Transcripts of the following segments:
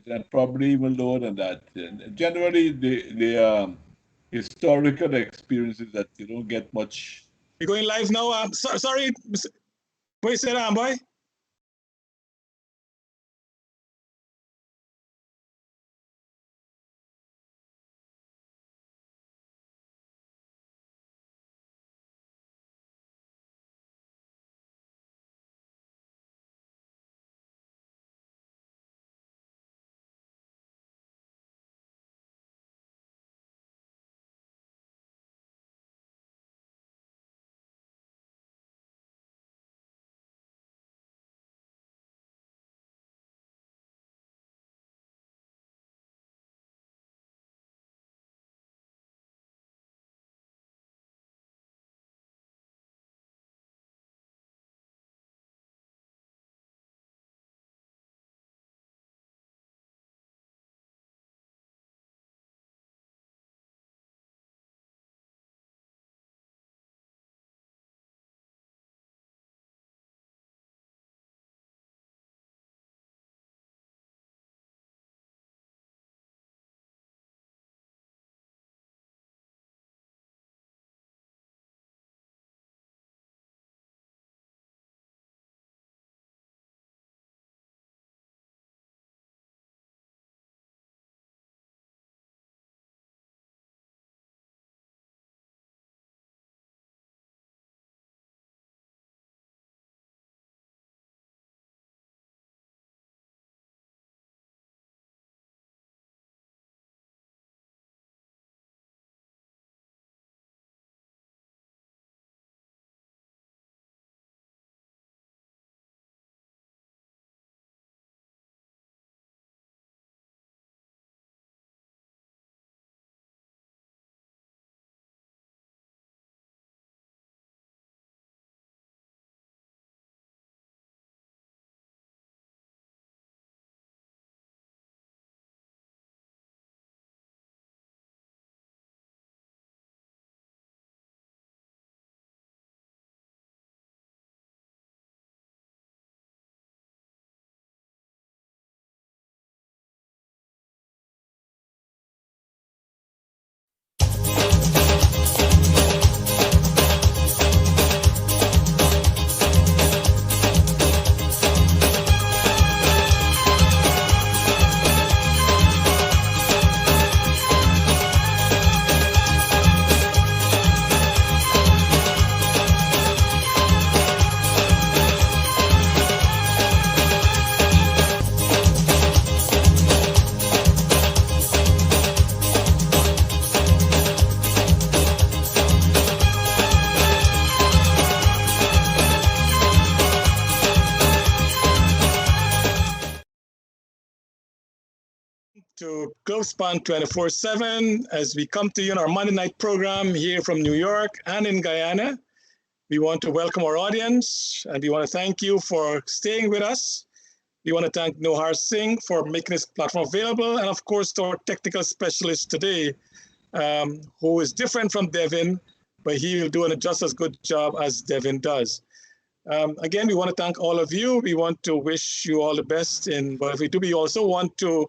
and probably even lower than that. And generally, the historical experiences that you don't get much. We're going live now. Sorry, boy, sit down, boy. To Globespan 24/7 as we come to you in our Monday night program here from New York and in Guyana. We want to welcome our audience and we want to thank you for staying with us. We want to thank Nohar Singh for making this platform available, and of course to our technical specialist today, who is different from Devin, but he will do just as good job as Devin does. Again, we want to thank all of you. We want to wish you all the best in what we do. We also want to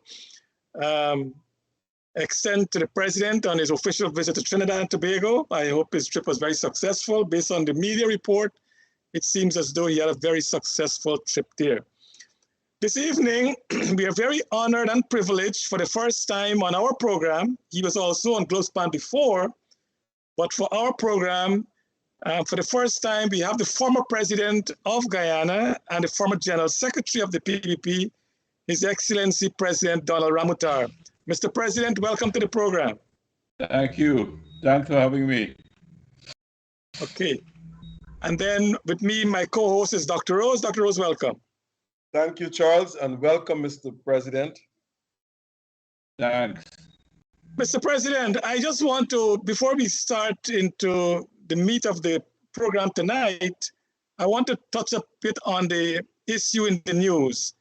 extend to the president on his official visit to Trinidad and Tobago. I hope his trip was very successful. Based on the media report, it seems as though he had a very successful trip there. This evening, we are very honored and privileged for the first time on our program. He was also on Globespan before, but for our program, for the first time, we have the former president of Guyana and the former general secretary of the PPP, His Excellency President Donald Ramotar. Mr. President, welcome to the program. Thank you. Thanks for having me. Okay. And then with me, my co-host is Dr. Rose. Dr. Rose, welcome. Thank you, Charles, and welcome, Mr. President. Thanks. Mr. President, I just want to, before we start into the meat of the program tonight, I want to touch a bit on the issue in the news.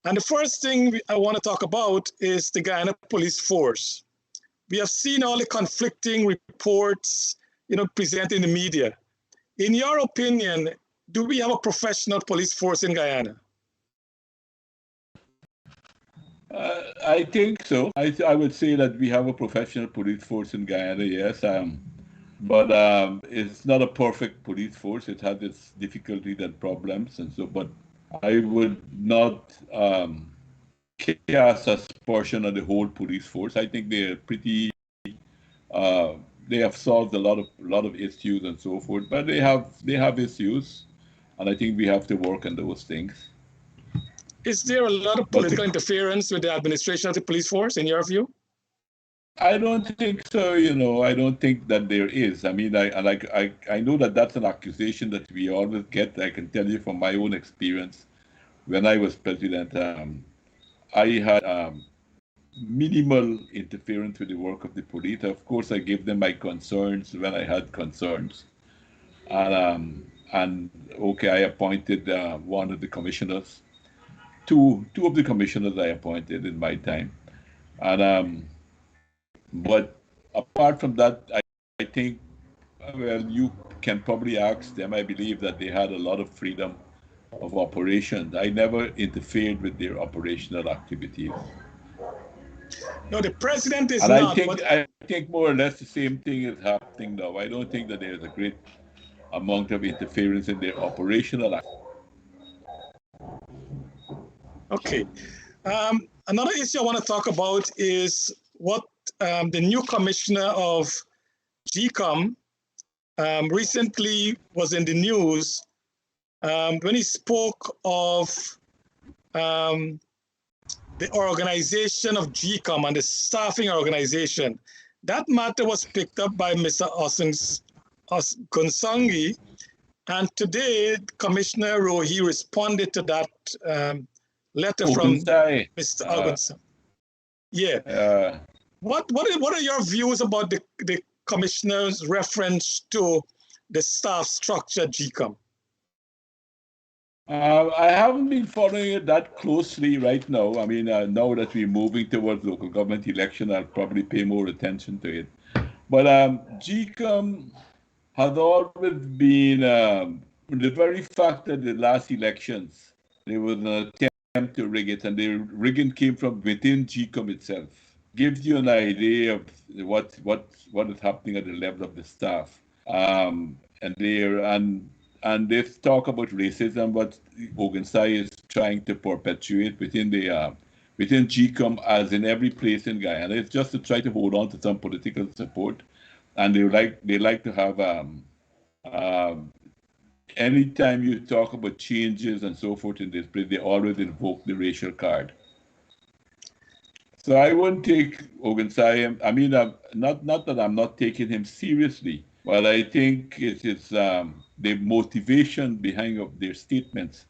And the first thing I want to talk about is the Guyana Police Force. We have seen all the conflicting reports, presented in the media. In your opinion, do we have a professional police force in Guyana? I think so. I would say that we have a professional police force in Guyana, yes. But it's not a perfect police force. It has its difficulties and problems, and so. But I would not cast aspersion on the whole police force. I think they're pretty. Uh, they have solved a lot of issues and so forth, but they have issues, and I think we have to work on those things. Is there a lot of But political interference with the administration of the police force, in your view? I don't think so. I don't think that there is. I mean, I know that that's an accusation that we always get. I can tell you from my own experience. When I was president, I had minimal interference with the work of the police. Of course, I gave them my concerns when I had concerns, and okay, I appointed one of the commissioners, two of the commissioners I appointed in my time, and but apart from that, I think, well, you can probably ask them. I believe that they had a lot of freedom of operations. I never interfered with their operational activities. No, the president is And I not, think but I think more or less the same thing is happening now. I don't think that there's a great amount of interference in their operational okay. Another issue I want to talk about is what the new commissioner of GECOM recently was in the news when he spoke of the organization of GECOM and the staffing organization. That matter was picked up by Mr. Gonsangi, and today Commissioner Rohi responded to that letter from Mr. Algonson. Yeah. What are your views about the commissioner's reference to the staff structure at GECOM? I haven't been following it that closely right now. I mean, now that we're moving towards local government election, I'll probably pay more attention to it. But GECOM has always been the very fact that the last elections there was an attempt to rig it, and the rigging came from within GECOM itself. Gives you an idea of what is happening at the level of the staff, and this talk about racism, what Ogensai is trying to perpetuate within GECOM, as in every place in Guyana, it's just to try to hold on to some political support, and they like to have anytime you talk about changes and so forth in this place, they always invoke the racial card. So I wouldn't take Ogensai. I mean, not that I'm not taking him seriously, but I think it is the motivation behind of their statements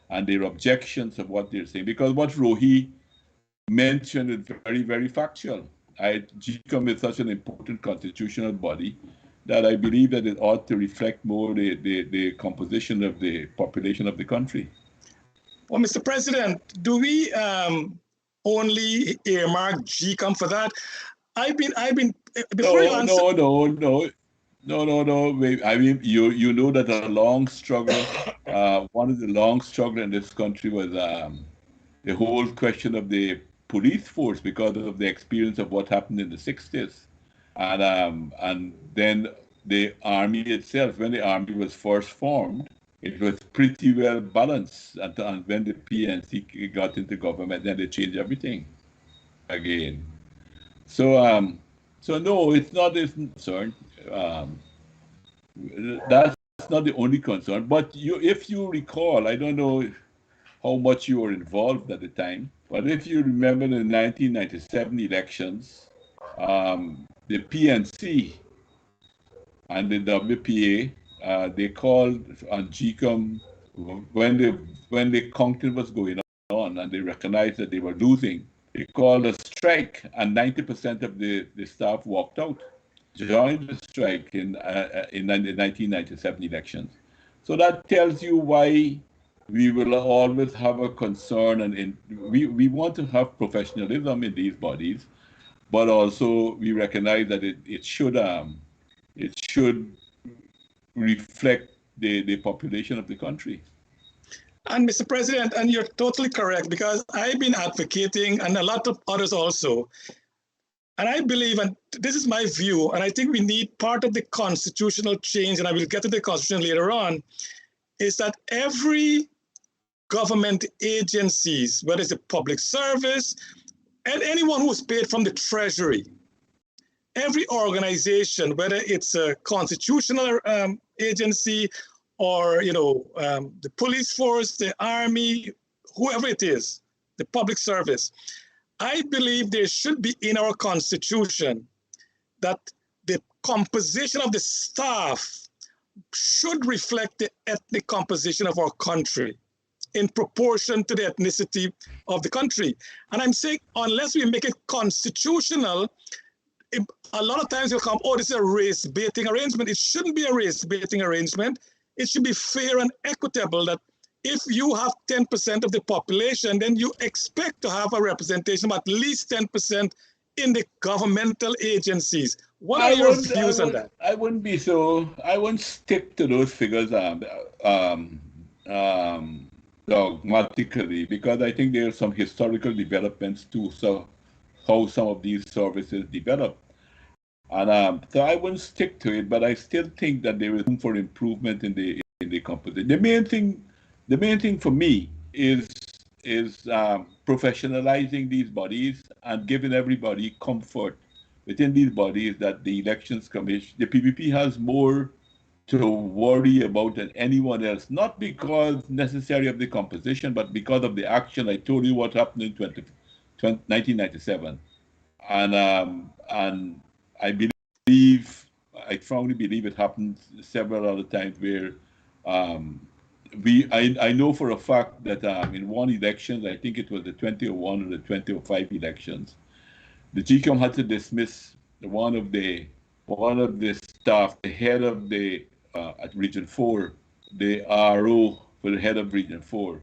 and their objections of what they're saying. Because what Rohi mentioned is very, very factual. GECOM is such an important constitutional body that I believe that it ought to reflect more the composition of the population of the country. Well, Mr. President, do we only earmark GECOM for that? Before you answer. No. Wait, I mean, you know that a long struggle, one of the long struggle in this country was the whole question of the police force because of the experience of what happened in the 60s. And then the army itself, when the army was first formed, it was pretty well balanced. And when the PNC got into government, then they changed everything again. So no, it's not this concern. That's not the only concern. But if you recall, I don't know how much you were involved at the time, but if you remember the 1997 elections, the PNC and the WPA, they called on GECOM when the counting was going on and they recognized that they were losing. They called a strike, and 90% of the staff walked out, joined the strike in the 1997 elections. So that tells you why we will always have a concern, and we want to have professionalism in these bodies, but also we recognize that it should reflect the population of the country. And Mr. President, and you're totally correct, because I've been advocating, and a lot of others also, and I believe, and this is my view, and I think we need part of the constitutional change, and I will get to the constitution later on, is that every government agencies, whether it's a public service, and anyone who's paid from the treasury, every organization, whether it's a constitutional agency or the police force, the army, whoever it is, the public service, I believe there should be in our constitution that the composition of the staff should reflect the ethnic composition of our country in proportion to the ethnicity of the country. And I'm saying, unless we make it constitutional, a lot of times you'll come, oh, this is a race-baiting arrangement. It shouldn't be a race-baiting arrangement. It should be fair and equitable, that if you have 10% of the population, then you expect to have a representation of at least 10% in the governmental agencies. What are your views on that? I wouldn't stick to those figures dogmatically, because I think there are some historical developments too, so how some of these services develop. And so I wouldn't stick to it, but I still think that there is room for improvement in the composition. The main thing for me is professionalizing these bodies and giving everybody comfort within these bodies that the Elections Commission, the PPP, has more to worry about than anyone else, not because necessarily of the composition, but because of the action. I told you what happened in 1997. And I strongly believe it happened several other times where I know for a fact that in one election, I think it was the 2001 or the 2005 elections, the GECOM had to dismiss one of the staff, the head of the at Region 4, the RO for the head of Region 4.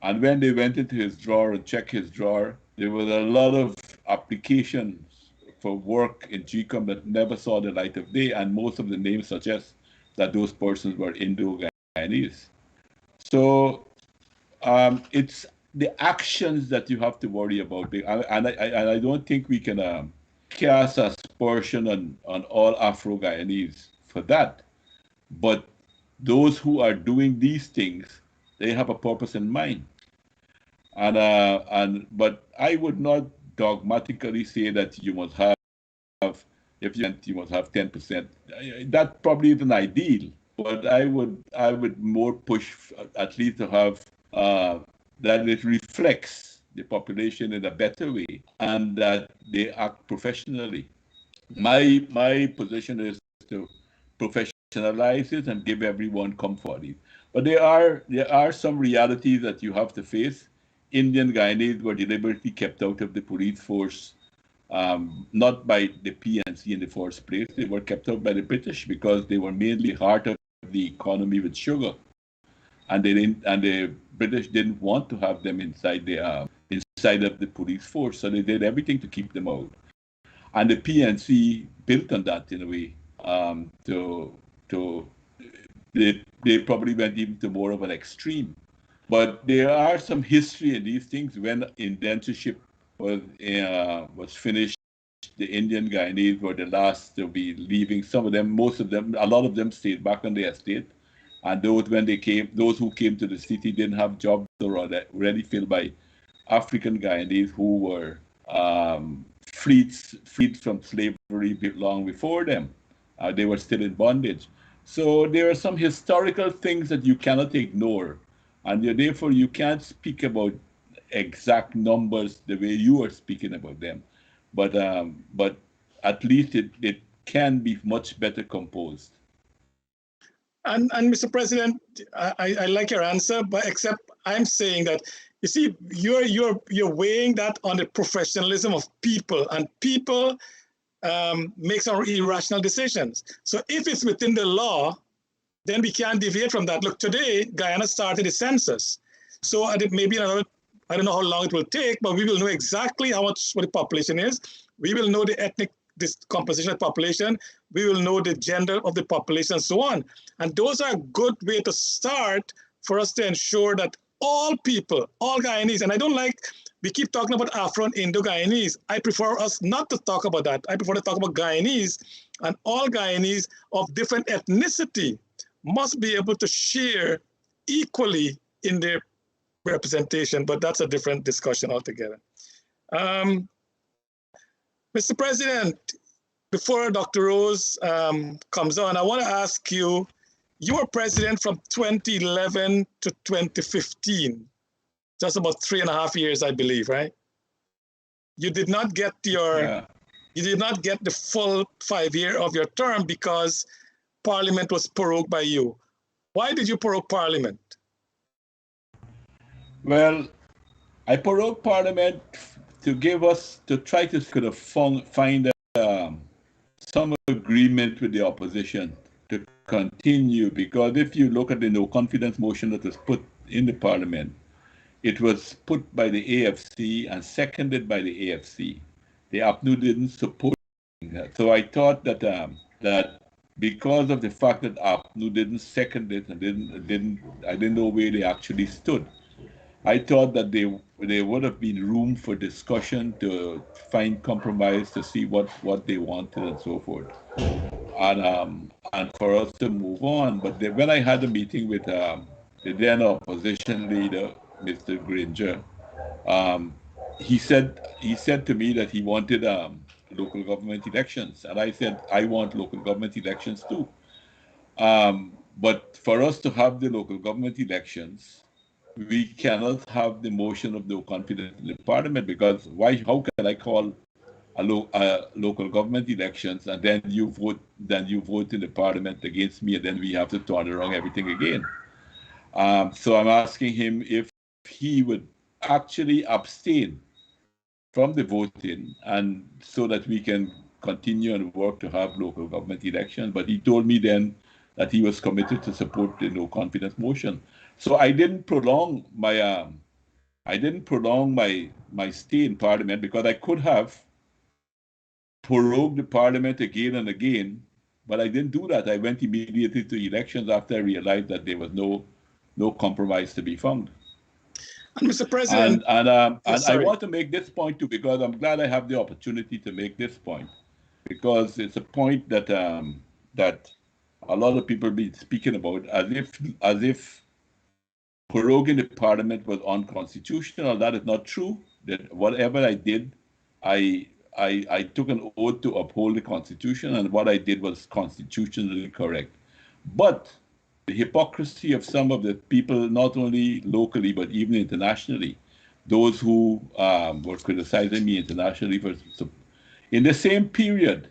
And when they went into his drawer and checked his drawer, there was a lot of applications for work in GECOM that never saw the light of day, and most of the names suggest that those persons were Indo-Guyanese. So it's the actions that you have to worry about, and I don't think we can cast aspersion on all Afro-Guyanese for that. But those who are doing these things, they have a purpose in mind. But I would not dogmatically say that you must have, if you must have 10%. That probably isn't ideal, but I would more push at least to have that it reflects the population in a better way and that they act professionally. My position is to professionalize it and give everyone comfort. But there are some realities that you have to face. Indian Guyanese were deliberately kept out of the police force, not by the PNC in the first place. They were kept out by the British because they were mainly heart of the economy with sugar, and the British didn't want to have them inside of the police force, so they did everything to keep them out. And the PNC built on that in a way. They probably went even to more of an extreme. But there are some history in these things. When indentureship was finished, the Indian Guyanese were the last to be leaving. Some of them, most of them, a lot of them stayed back on their estate. And those who came to the city didn't have jobs already filled by African Guyanese who were freed from slavery long before them. They were still in bondage. So there are some historical things that you cannot ignore. And therefore, you can't speak about exact numbers the way you are speaking about them. But at least it can be much better composed. And Mr. President, I like your answer, but except I'm saying that, you see, you're weighing that on the professionalism of people, and people make some irrational decisions. So if it's within the law, then we can't deviate from that. Look, today, Guyana started a census. So maybe another, I don't know how long it will take, but we will know exactly what the population is. We will know the ethnic composition of the population. We will know the gender of the population and so on. And those are a good way to start for us to ensure that all people, all Guyanese. And I don't like, we keep talking about Afro and Indo-Guyanese. I prefer us not to talk about that. I prefer to talk about Guyanese, and all Guyanese of different ethnicity must be able to share equally in their representation, but that's a different discussion altogether. Mr. President, before Dr. Rose comes on, I want to ask you, you were president from 2011 to 2015, just about 3.5 years, I believe, right? You did not get your, you did not get the full 5 year of your term because Parliament was prorogued by you. Why did you prorogue Parliament? Well, I prorogued Parliament to give us, to try to kind of find some agreement with the opposition to continue, because if you look at the no confidence motion that was put in the Parliament, it was put by the AFC and seconded by the AFC. The APNU didn't support that. So I thought that that because of the fact that APNU didn't second it and I didn't know where they actually stood. I thought that there would have been room for discussion to find compromise to see what they wanted and so forth, and for us to move on. But when I had a meeting with the then opposition leader, Mr. Granger, he said to me that he wanted local government elections, and I said I want local government elections too. But for us to have the local government elections, we cannot have the motion of no confidence in the Parliament, because how can I call a local government elections and then you vote in the Parliament against me, and then we have to turn around everything again. So I'm asking him if he would actually abstain from the voting, and so that we can continue and work to have local government elections. But he told me then that he was committed to support the no confidence motion. So I didn't prolong my my stay in Parliament, because I could have prorogued the Parliament again and again, but I didn't do that. I went immediately to elections after I realized that there was no compromise to be found. And Mr. President, and I want to make this point too, because I'm glad I have the opportunity to make this point, because it's a point that that a lot of people be speaking about as if proroguing the Parliament was unconstitutional. That is not true. That whatever I did, I took an oath to uphold the Constitution, and what I did was constitutionally correct. But the hypocrisy of some of the people, not only locally but even internationally, those who were criticizing me internationally for, in the same period,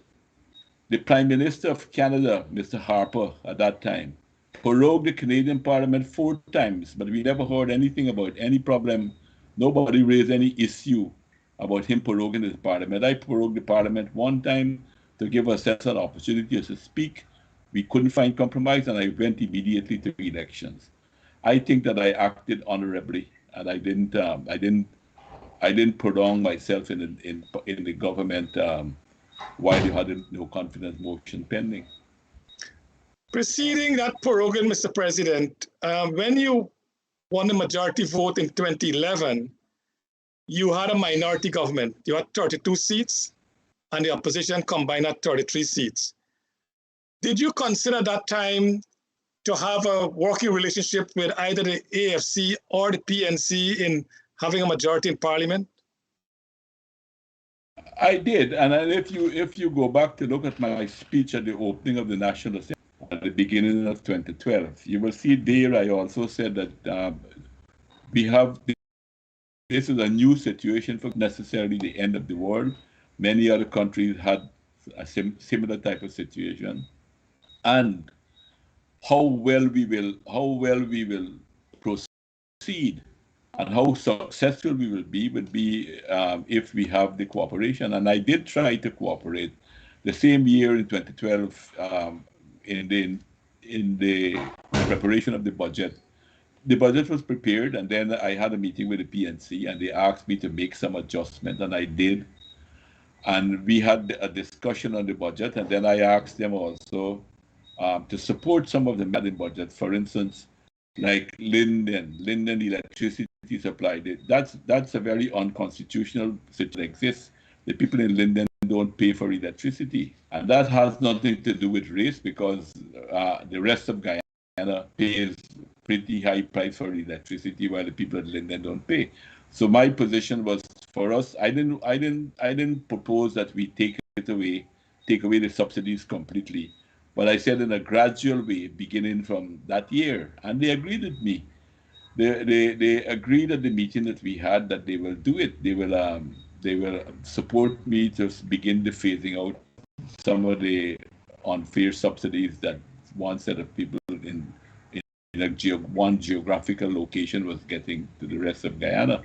the Prime Minister of Canada, Mr. Harper, at that time, prorogued the Canadian Parliament 4 times, but we never heard anything about any problem. Nobody raised any issue about him proroguing the Parliament. I prorogued the Parliament 1 time to give us an opportunity to speak. We couldn't find compromise, and I went immediately to elections. I think that I acted honorably, and I didn't prolong myself in the government while you had a no confidence motion pending. Preceding that proroguing, Mr. President, when you won the majority vote in 2011, you had a minority government. You had 32 seats, and the opposition combined had 33 seats. Did you consider that time to have a working relationship with either the AFC or the PNC in having a majority in Parliament? I did, and if you go back to look at my speech at the opening of the National Assembly at the beginning of 2012, you will see there I also said that this is a new situation, for necessarily the end of the world. Many other countries had a similar type of situation, and how well we will proceed and how successful we will be if we have the cooperation. And I did try to cooperate. The same year in 2012, in the preparation of the budget was prepared, and then I had a meeting with the PNC, and they asked me to make some adjustment, and I did. And we had a discussion on the budget, and then I asked them also to support some of the budget. For instance, like Linden electricity supply. That's a very unconstitutional situation that exists. The people in Linden don't pay for electricity. And that has nothing to do with race because the rest of Guyana pays pretty high price for electricity while the people at Linden don't pay. So my position was for us, I didn't propose that we take away the subsidies completely. But I said in a gradual way, beginning from that year, and they agreed with me. They agreed at the meeting that we had that they will do it. They will support me to begin the phasing out some of the unfair subsidies that one set of people in one geographical location was getting to the rest of Guyana.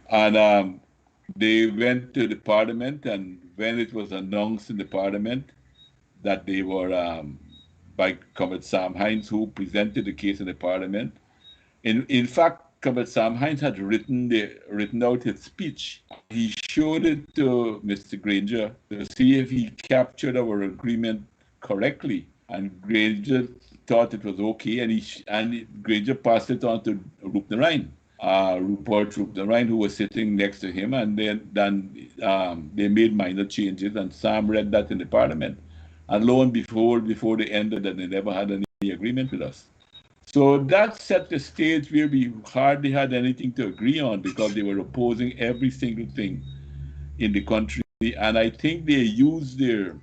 And they went to the parliament, and when it was announced in the parliament that they were by Comrade Sam Hines, who presented the case in the parliament. In fact, Comrade Sam Hines had written out his speech. He showed it to Mr. Granger to see if he captured our agreement correctly. And Granger thought it was okay, and Granger passed it on to Rupert Roopnarine, who was sitting next to him, and then they made minor changes, and Sam read that in the parliament. And lo and behold, before they ended, that they never had any agreement with us. So that set the stage where we hardly had anything to agree on because they were opposing every single thing in the country. And I think they used their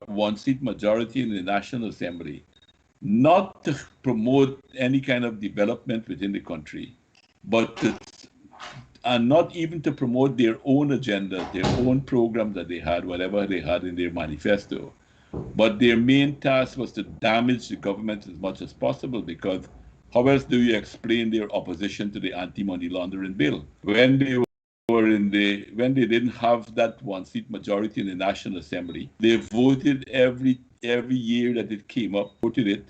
one-seat majority in the National Assembly not to promote any kind of development within the country, but and not even to promote their own agenda, their own program that they had, whatever they had in their manifesto. But their main task was to damage the government as much as possible, because how else do you explain their opposition to the anti-money laundering bill? When they didn't have that one-seat majority in the National Assembly, they voted every year that it came up, voted it,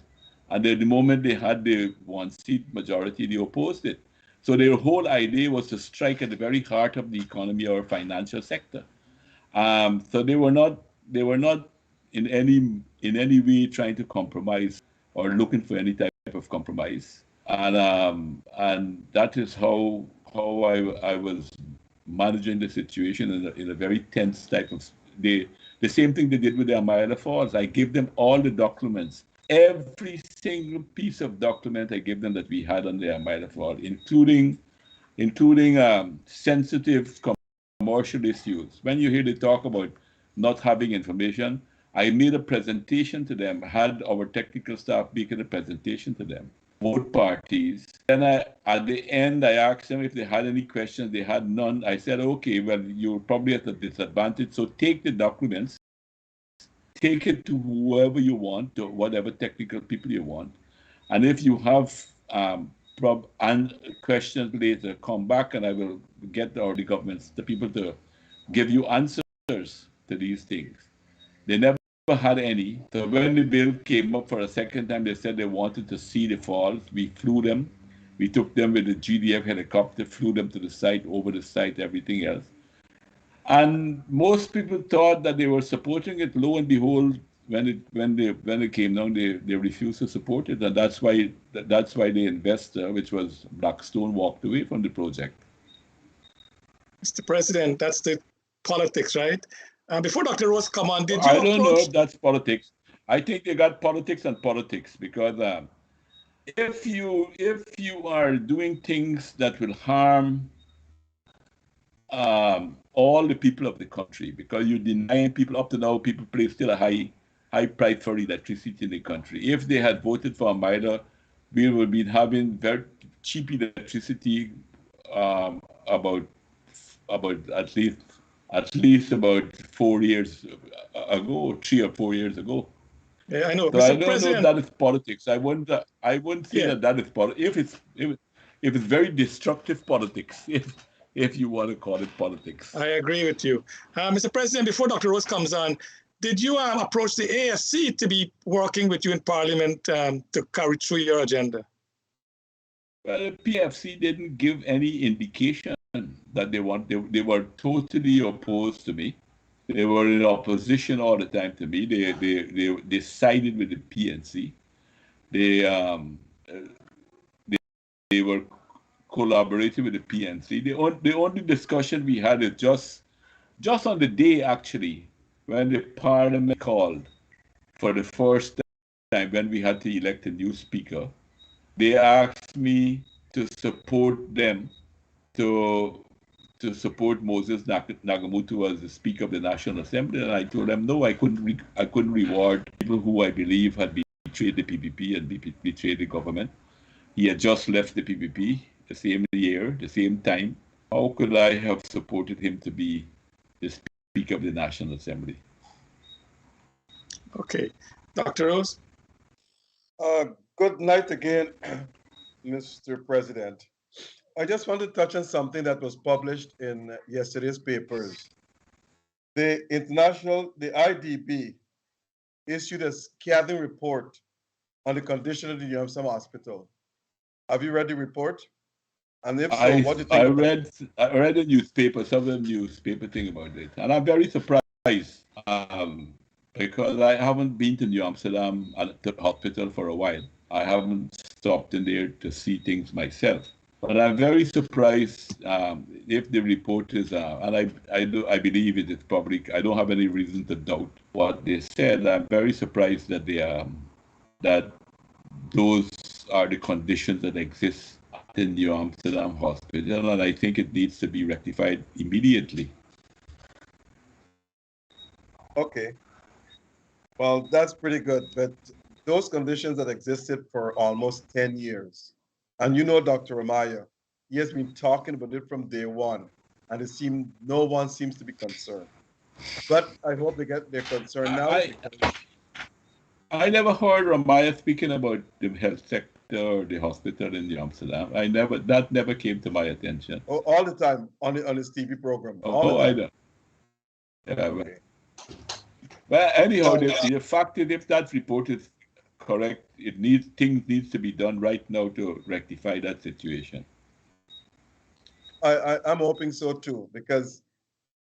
and at the moment they had the one-seat majority, they opposed it. So their whole idea was to strike at the very heart of the economy or financial sector. So they were not in any way trying to compromise or looking for any type of compromise. And that is how I was managing the situation in a very tense type of. The same thing they did with the Amayala Falls. I gave them all the documents. Every single piece of document I gave them that we had on the Amayala Falls, including sensitive commercial issues. When you hear they talk about not having information, I made a presentation to them, had our technical staff making a presentation to them, both parties. Then at the end, I asked them if they had any questions. They had none. I said, okay, well, you're probably at a disadvantage, so take the documents, take it to whoever you want, to whatever technical people you want. And if you have questions later, come back and I will get the people to give you answers to these things. They never had any. So when the bill came up for a second time, they said they wanted to see the falls. We flew them. We took them with the GDF helicopter, flew them to the site, over the site, everything else. And most people thought that they were supporting it. Lo and behold, when it came down, they refused to support it, and that's why the investor, which was Blackstone, walked away from the project. Mr. President, that's the politics, right? Before Dr. Rose come on, did you I don't know if that's politics. I think they got politics and politics, because if you are doing things that will harm all the people of the country, because you're denying people, up to now, people pay still a high price for electricity in the country. If they had voted for Amida, we would be having very cheap electricity about at least about 4 years ago, 3 or 4 years ago. Yeah, I know. So I don't know if that is politics. I wouldn't say that is politics. If it's very destructive politics, if you want to call it politics. I agree with you. Mr. President, before Dr. Rose comes on, did you approach the AFC to be working with you in Parliament to carry through your agenda? Well, the PFC didn't give any indication that they were totally opposed to me. They were in opposition all the time to me. They sided with the PNC. they were collaborating with the PNC. The only discussion we had is just on the day, actually, when the parliament called for the first time when we had to elect a new speaker. They asked me to support them to support Moses Nagamutu as the Speaker of the National Assembly, and I told them no, I couldn't reward people who I believe had betrayed the PPP and betrayed the government. He had just left the PPP the same year, the same time. How could I have supported him to be the Speaker of the National Assembly? Okay. Dr. Rose? Good night again, Mr. President. I just want to touch on something that was published in yesterday's papers. The IDB issued a scathing report on the condition of the UMSM hospital. Have you read the report? And if so, what do you think? I read the newspaper, some of the newspaper thing about it, and I'm very surprised because I haven't been to New Amsterdam at the hospital for a while. I haven't stopped in there to see things myself. But I'm very surprised if the report is, and I believe it is public. I don't have any reason to doubt what they said. I'm very surprised that that those are the conditions that exist in New Amsterdam Hospital, and I think it needs to be rectified immediately. Okay. Well, that's pretty good, but those conditions that existed for almost 10 years. And you know, Dr. Amaya, he has been talking about it from day one, and no one seems to be concerned. But I hope they get their concern now. I never heard Ramaya speaking about the health sector or the hospital in Amsterdam. That never came to my attention. Oh, all the time on his TV program. I know. Yeah, okay. Well, anyhow, the fact is, if that report is correct, things needs to be done right now to rectify that situation. I'm hoping so too, because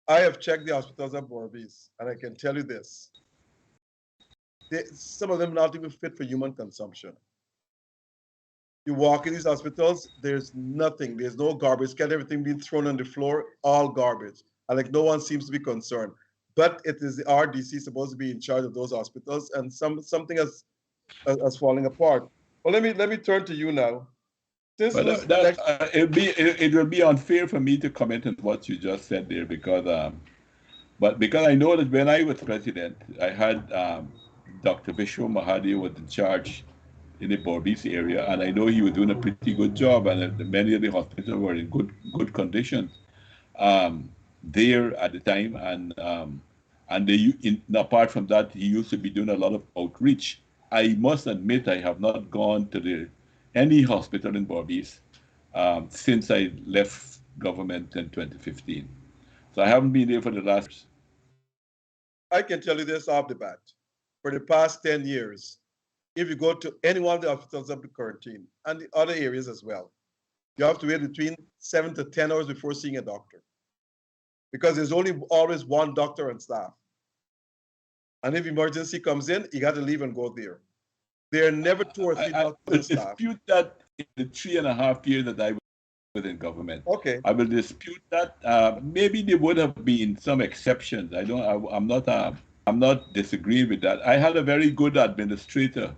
I have checked the hospitals at Borbis, and I can tell you this. Some of them are not even fit for human consumption. You walk in these hospitals, there's nothing. There's no garbage. Get everything being thrown on the floor, all garbage. And like no one seems to be concerned. But it is the RDC supposed to be in charge of those hospitals, and something has falling apart. Well, let me turn to you now. It will be unfair for me to comment on what you just said there because I know that when I was president, I had Dr. Vishwa Mahadi was in charge in the Borbis area, and I know he was doing a pretty good job, and many of the hospitals were in good condition there at the time, and apart from that, he used to be doing a lot of outreach. I must admit I have not gone to any hospital in Borbis since I left government in 2015. So I haven't been there for the last. I can tell you this off the bat. For the past 10 years, if you go to any one of the hospitals up the quarantine and the other areas as well, you have to wait between 7 to 10 hours before seeing a doctor, because there's always one doctor on staff. And if emergency comes in, you got to leave and go there. There are never 2 or 3 doctors on staff. I dispute that in the 3.5 years that I was in government. Okay. I will dispute that. Maybe there would have been some exceptions. I'm not disagreeing with that. I had a very good administrator.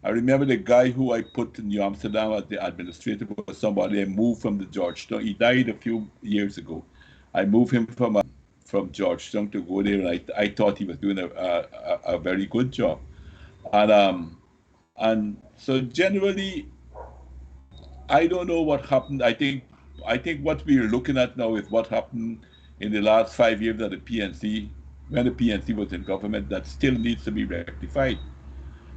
I remember the guy who I put in New Amsterdam as the administrator was somebody I moved from the Georgetown. He died a few years ago. I moved him from Georgetown to go there, and I thought he was doing a very good job. And so generally, I don't know what happened. I think what we're looking at now is what happened in the last 5 years at the PNC, when the PNC was in government, that still needs to be rectified.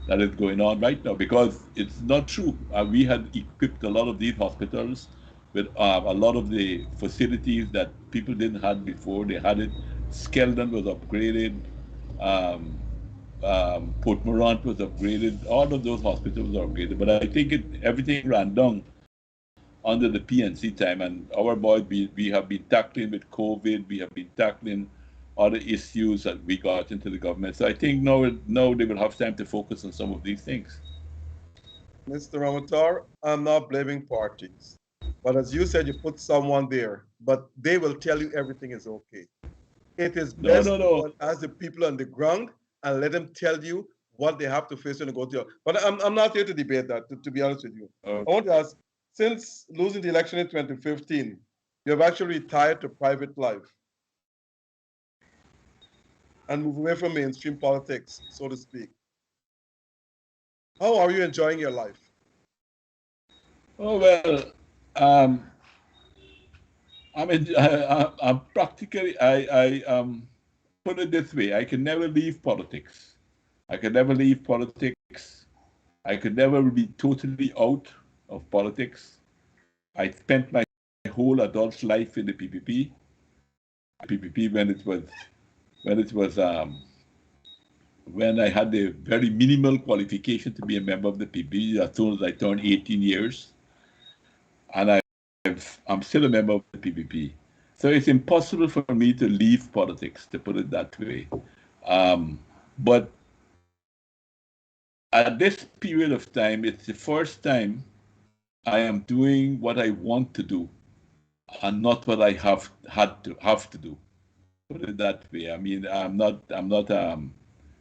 That is going on right now, because it's not true. We had equipped a lot of these hospitals with a lot of the facilities that people didn't have before. They had it. Skeldon was upgraded. Port Morant was upgraded. All of those hospitals are upgraded. But I think everything ran down under the PNC time. And our boys, we have been tackling with COVID. We have been tackling other issues that we got into the government. So I think now they will have time to focus on some of these things. Mr. Ramotar, I'm not blaming parties. But as you said, you put someone there, but they will tell you everything is okay. It is No, best no, to go no. and ask the people on the ground and let them tell you what they have to face when they go to. But I'm not here to debate that, to be honest with you. I want to ask, since losing the election in 2015, you have actually retired to private life and moved away from mainstream politics, so to speak. How are you enjoying your life? Oh, well, um, I'm practically, put it this way, I can never leave politics. I could never leave politics. I could never be totally out of politics. I spent my whole adult life in the PPP. PPP when it was when I had the very minimal qualification to be a member of the PPP as soon as I turned 18 years, and I'm still a member of the PPP. So it's impossible for me to leave politics, to put it that way. But at this period of time, it's the first time I am doing what I want to do and not what I have to do. Put it that way. I mean, I'm not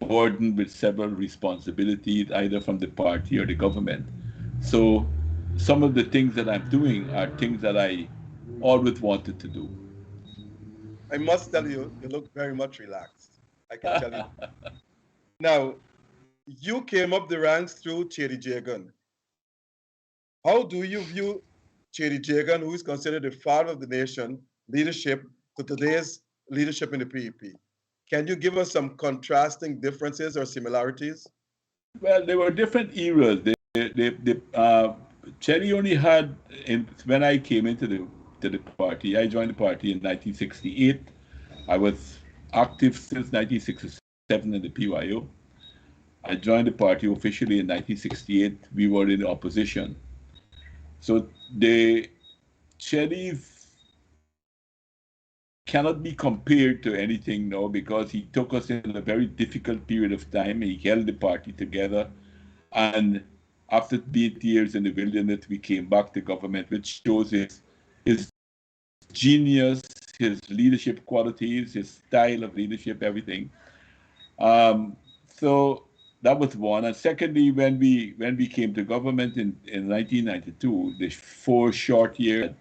burdened with several responsibilities either from the party or the government. So some of the things that I'm doing are things that I always wanted to do. I must tell you, you look very much relaxed. I can tell you. Now, you came up the ranks through Chedi Jagan. How do you view Chedi Jagan, who is considered the father of the nation, leadership to today's leadership in the PEP? Can you give us some contrasting differences or similarities? Well, there were different eras. Cherry only had, when I came into the party, I joined the party in 1968. I was active since 1967 in the PYO. I joined the party officially in 1968. We were in opposition. So the Cherry's cannot be compared to anything now because he took us in a very difficult period of time. He held the party together. And after 8 years in the wilderness, we came back to government, which shows his genius, his leadership qualities, his style of leadership, everything. So that was one. And secondly, when we came to government in 1992, the 4 short years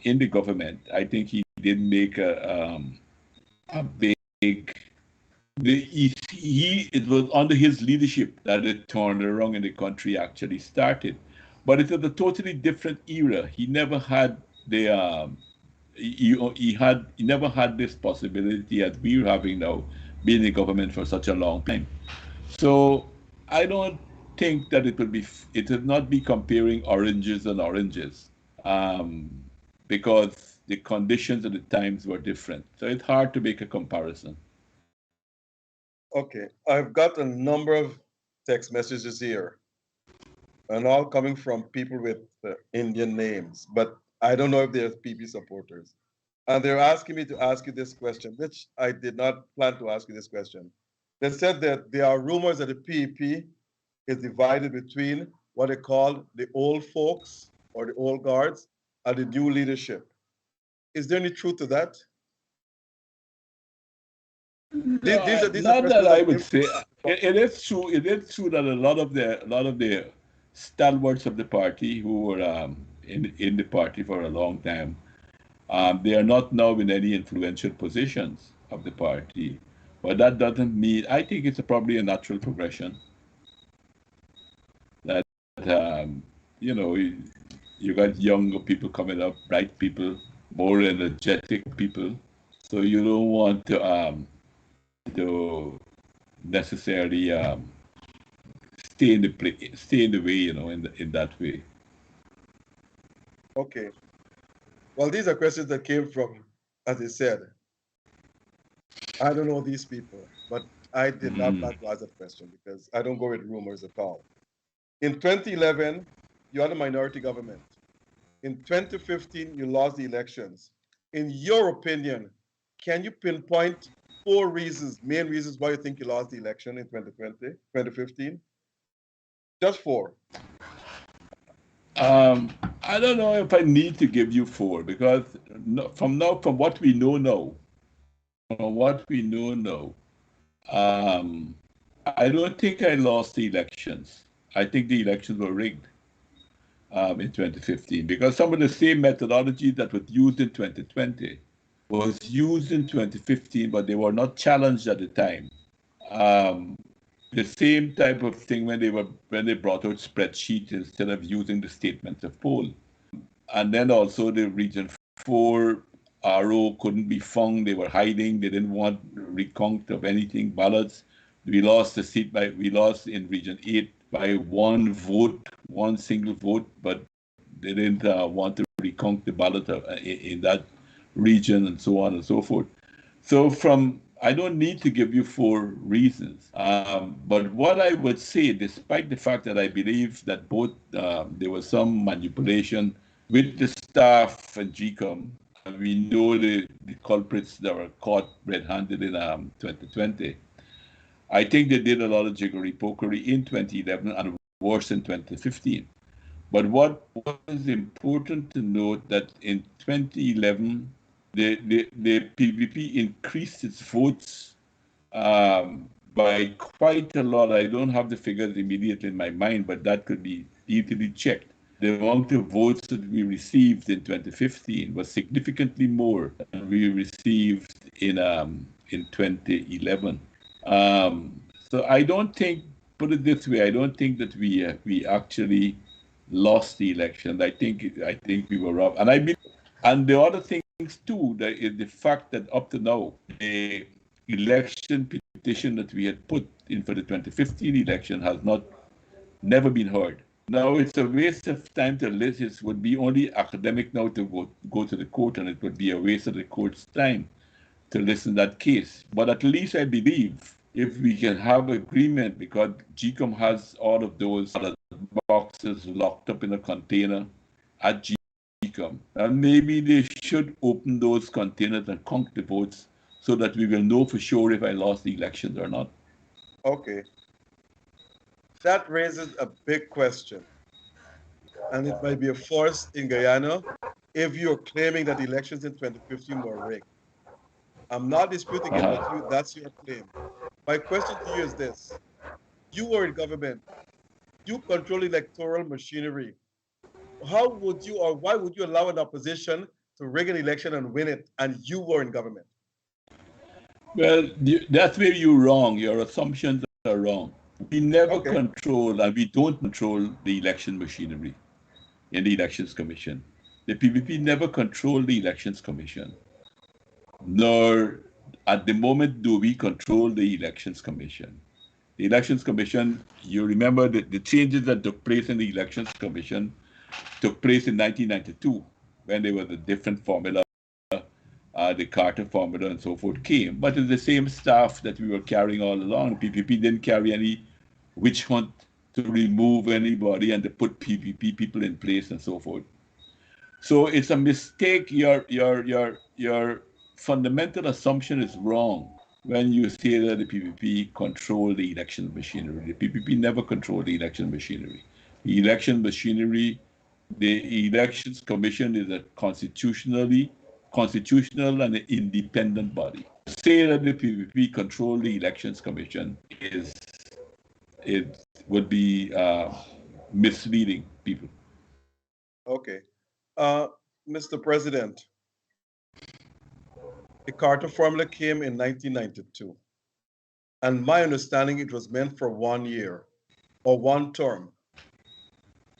in the government, I think he did make a big it was under his leadership that the turnaround in the country actually started. But it was a totally different era. He never had the he never had this possibility as we're having now, being in government for such a long time. So I don't think that it would not be comparing oranges and oranges, because the conditions and the times were different. So it's hard to make a comparison. Okay, I've got a number of text messages here, and all coming from people with Indian names, but I don't know if they're PP supporters. And they're asking me to ask you this question, which I did not plan to ask you this question. They said that there are rumors that the PEP is divided between what they call the old folks or the old guards and the new leadership. Is there any truth to that? These are Not that questions I that would came say. It is true. It is true that a lot of the stalwarts of the party who were in the party for a long time, they are not now in any influential positions of the party. But that doesn't mean. I think it's probably a natural progression that you got younger people coming up, bright people, more energetic people. So you don't want to necessarily stay in the way, in that way. Okay. Well, these are questions that came from, as I said, I don't know these people, but I did not plan to ask that question because I don't go with rumors at all. In 2011, you had a minority government. In 2015, you lost the elections. In your opinion, can you pinpoint 4 reasons, main reasons why you think you lost the election in 2020, 2015? Just 4. I don't know if I need to give you 4 because from what we know now, I don't think I lost the elections. I think the elections were rigged in 2015 because some of the same methodology that was used in 2020 was used in 2015, but they were not challenged at the time. The same type of thing when they brought out spreadsheets instead of using the statements of poll. And then also the Region 4 RO couldn't be found. They were hiding. They didn't want recount of anything, ballots. We lost in Region 8 by 1 vote, 1 single vote, but they didn't want to recount the ballot in that region and so on and so forth. So I don't need to give you 4 reasons. But what I would say, despite the fact that I believe that both there was some manipulation with the staff at GECOM, we know the culprits that were caught red-handed in 2020. I think they did a lot of jiggery-pokery in 2011 and worse in 2015. But what is important to note that in 2011, the PPP increased its votes by quite a lot. I don't have the figures immediately in my mind, but that could be easily checked. The amount of votes that we received in 2015 was significantly more than we received in 2011. So I don't think, put it this way, I don't think that we actually lost the election. I think we were robbed, and the other things too, that is the fact that up to now, the election petition that we had put in for the 2015 election has never been heard. Now it's a waste of time to list. It would be only academic now to go to the court, and it would be a waste of the court's time to listen to that case. But at least I believe if we can have agreement, because GECOM has all of those boxes locked up in a container at GECOM, and maybe they should open those containers and count the votes so that we will know for sure if I lost the elections or not. Okay. That raises a big question. And it might be a force in Guyana if you're claiming that the elections in 2015 were rigged. I'm not disputing it, but that's your claim. My question to you is this. You were in government. You control electoral machinery. How would you, or why would you allow an opposition to rig an election and win it, and you were in government? Well, that's where you're wrong. Your assumptions are wrong. We never control, and we don't control the election machinery in the Elections Commission. The PPP never controlled the Elections Commission, nor at the moment do we control the Elections Commission. The Elections Commission, you remember the changes that took place in the Elections Commission took place in 1992 when there was a different formula, the Carter formula and so forth came. But it's the same staff that we were carrying all along. PPP didn't carry any witch hunt to remove anybody and to put PPP people in place and so forth. So it's a mistake. Your fundamental assumption is wrong when you say that the PPP control the election machinery. The PPP never controlled the election machinery. The election machinery, the Elections Commission is a constitutional and independent body. To say that the PPP control the Elections Commission would be misleading people. Okay. Mr. President, the Carter formula came in 1992. And my understanding, it was meant for 1 year or 1 term.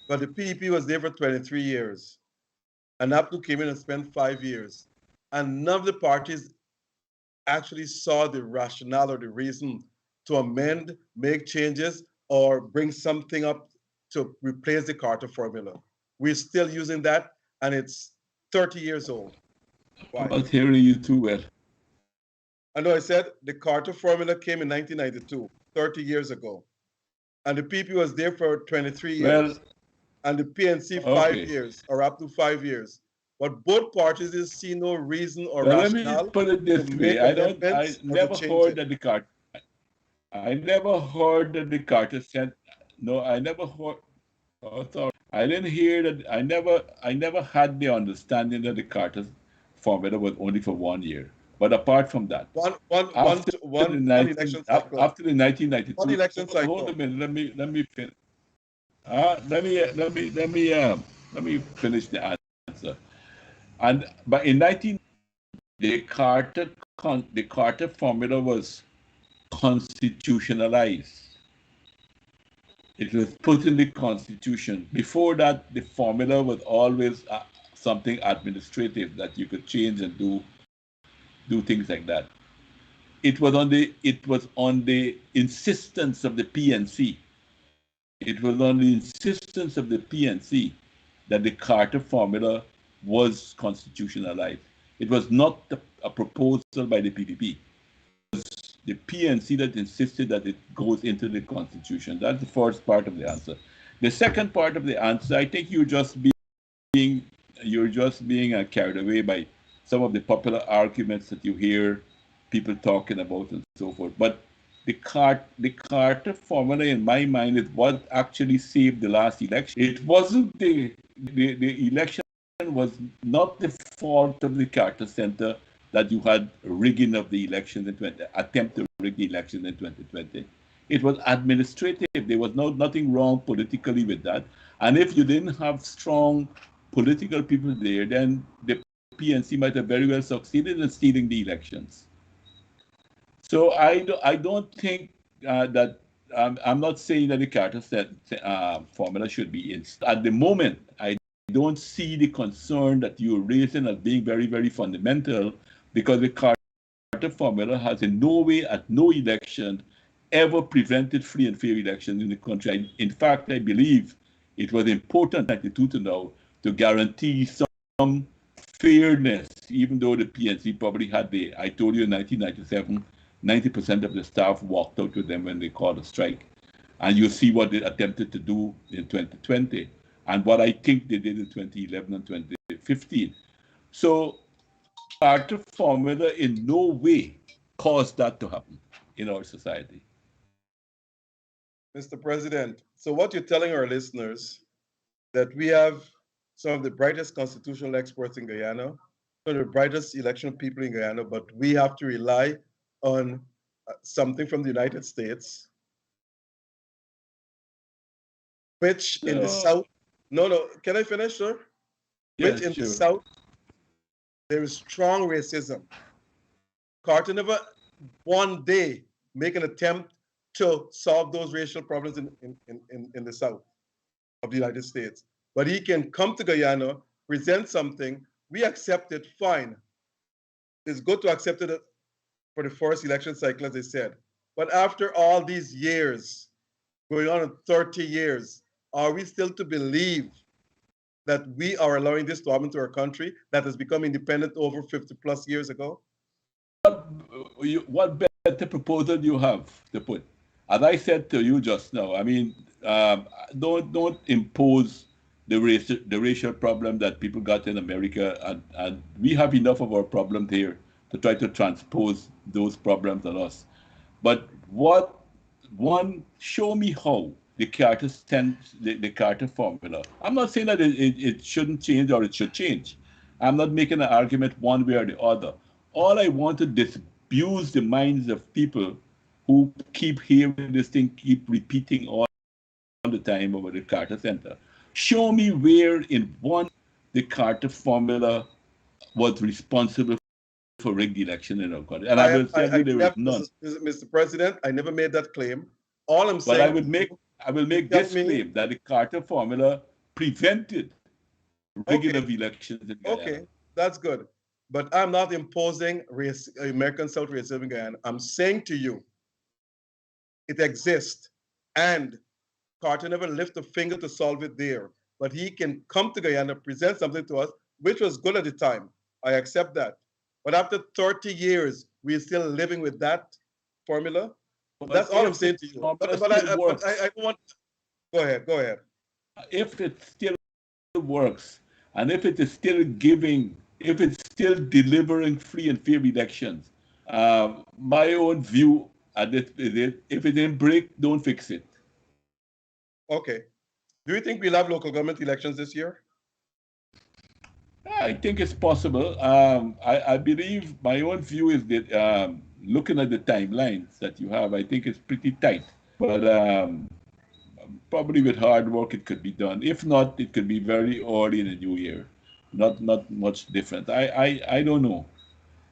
But the PPP was there for 23 years. And APNU came in and spent 5 years. And none of the parties actually saw the rationale or the reason to amend, make changes, or bring something up to replace the Carter formula. We're still using that, and it's 30 years old. Why? I was hearing you too well. I know I said the Carter formula came in 1992, 30 years ago. And the PP was there for 23 years. Well, and the PNC 5 years, or up to 5 years. But both parties see no reason or rationale. Let me put it this way. I never heard that the Carter. I never heard that the Carter sent. No, I never heard. Oh, sorry. I didn't hear that. I never had the understanding that the Carter formula was only for 1 year. But apart from that, after the One 19 election cycle. after the One 1992, election hold a cycle. minute. Let me finish. Let me finish the answer. And but in 19 the Carter formula was constitutionalized. It was put in the constitution. Before that, the formula was always something administrative that you could change and do things like that. It was on the insistence of the PNC. It was on the insistence of the PNC that the Carter formula was constitutionalized. It was not a proposal by the PPP. The PNC that insisted that it goes into the Constitution. That's the first part of the answer. The second part of the answer, I think you're just being carried away by some of the popular arguments that you hear people talking about and so forth. But the Carter formula, in my mind, is what actually saved the last election. It wasn't the election was not the fault of the Carter Center that you had rigging of the elections in attempt to rig the elections in 2020. It was administrative. There was nothing wrong politically with that. And if you didn't have strong political people there, then the PNC might have very well succeeded in stealing the elections. So I don't think that I'm not saying that the Carter formula should be in. At the moment, I don't see the concern that you're raising as being very, very fundamental, because the Carter formula has in no way, at no election, ever prevented free and fair elections in the country. In fact, I believe it was important in 92 to now to guarantee some fairness, even though the PNC probably had I told you in 1997, 90% of the staff walked out with them when they called a strike. And you see what they attempted to do in 2020 and what I think they did in 2011 and 2015. So Carter formula in no way caused that to happen in our society. Mr. President, so what you're telling our listeners that we have some of the brightest constitutional experts in Guyana, some of the brightest election people in Guyana, but we have to rely on something from the United States, which in the South, no, can I finish, sir? Yeah, Which in sure. the South, there is strong racism. Carter never one day make an attempt to solve those racial problems in the South of the United States. But he can come to Guyana, present something, we accept it, fine. It's good to accept it for the first election cycle, as I said. But after all these years, going on in 30 years, are we still to believe that we are allowing this to happen to our country that has become independent over 50 plus years ago? What better proposal do you have to put? As I said to you just now, I mean, don't impose the racial problem that people got in America, and we have enough of our problems here to try to transpose those problems on us. But show me how the Carter formula. I'm not saying that it shouldn't change or it should change. I'm not making an argument one way or the other. All I want to disabuse the minds of people who keep hearing this thing, keep repeating all the time about the Carter Center. Show me where in one the Carter formula was responsible for rigged election in our country. And I will tell you there is none. Mr. President, I never made that claim. All I'm But saying, I will make this claim that the Carter formula prevented rigging of elections in Guyana. Okay, that's good. But I'm not imposing American South racism in Guyana. I'm saying to you, it exists. And Carter never lifted a finger to solve it there. But he can come to Guyana, present something to us, which was good at the time. I accept that. But after 30 years, we're still living with that formula. That's all I'm saying to you. But I don't want. Go ahead. If it still works, and if it is still if it's still delivering free and fair elections, my own view at this is if it didn't break, don't fix it. Okay. Do you think we'll have local government elections this year? I think it's possible. I believe my own view is that looking at the timelines that you have, I think it's pretty tight. But probably with hard work, it could be done. If not, it could be very early in the new year. Not much different. I don't know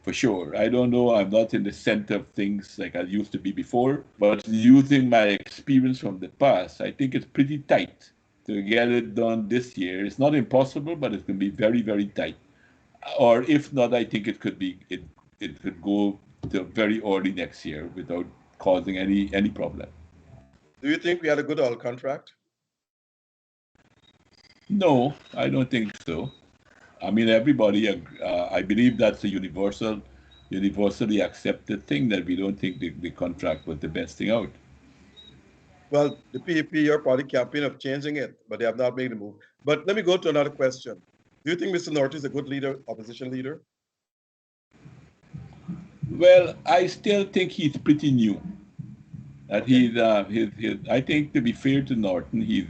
for sure. I don't know. I'm not in the center of things like I used to be before. But using my experience from the past, I think it's pretty tight to get it done this year. It's not impossible, but it's going to be very, very tight. Or if not, I think it could go to very early next year without causing any problem. Do you think we had a good oil contract? No, I don't think so. I mean, everybody, I believe that's a universally accepted thing that we don't think the contract was the best thing out. Well, the PPP, your party campaign of changing it, but they have not made a move. But let me go to another question. Do you think Mr. Norton is a good leader, opposition leader? Well, I still think he's pretty new. That I think, to be fair to Norton, he's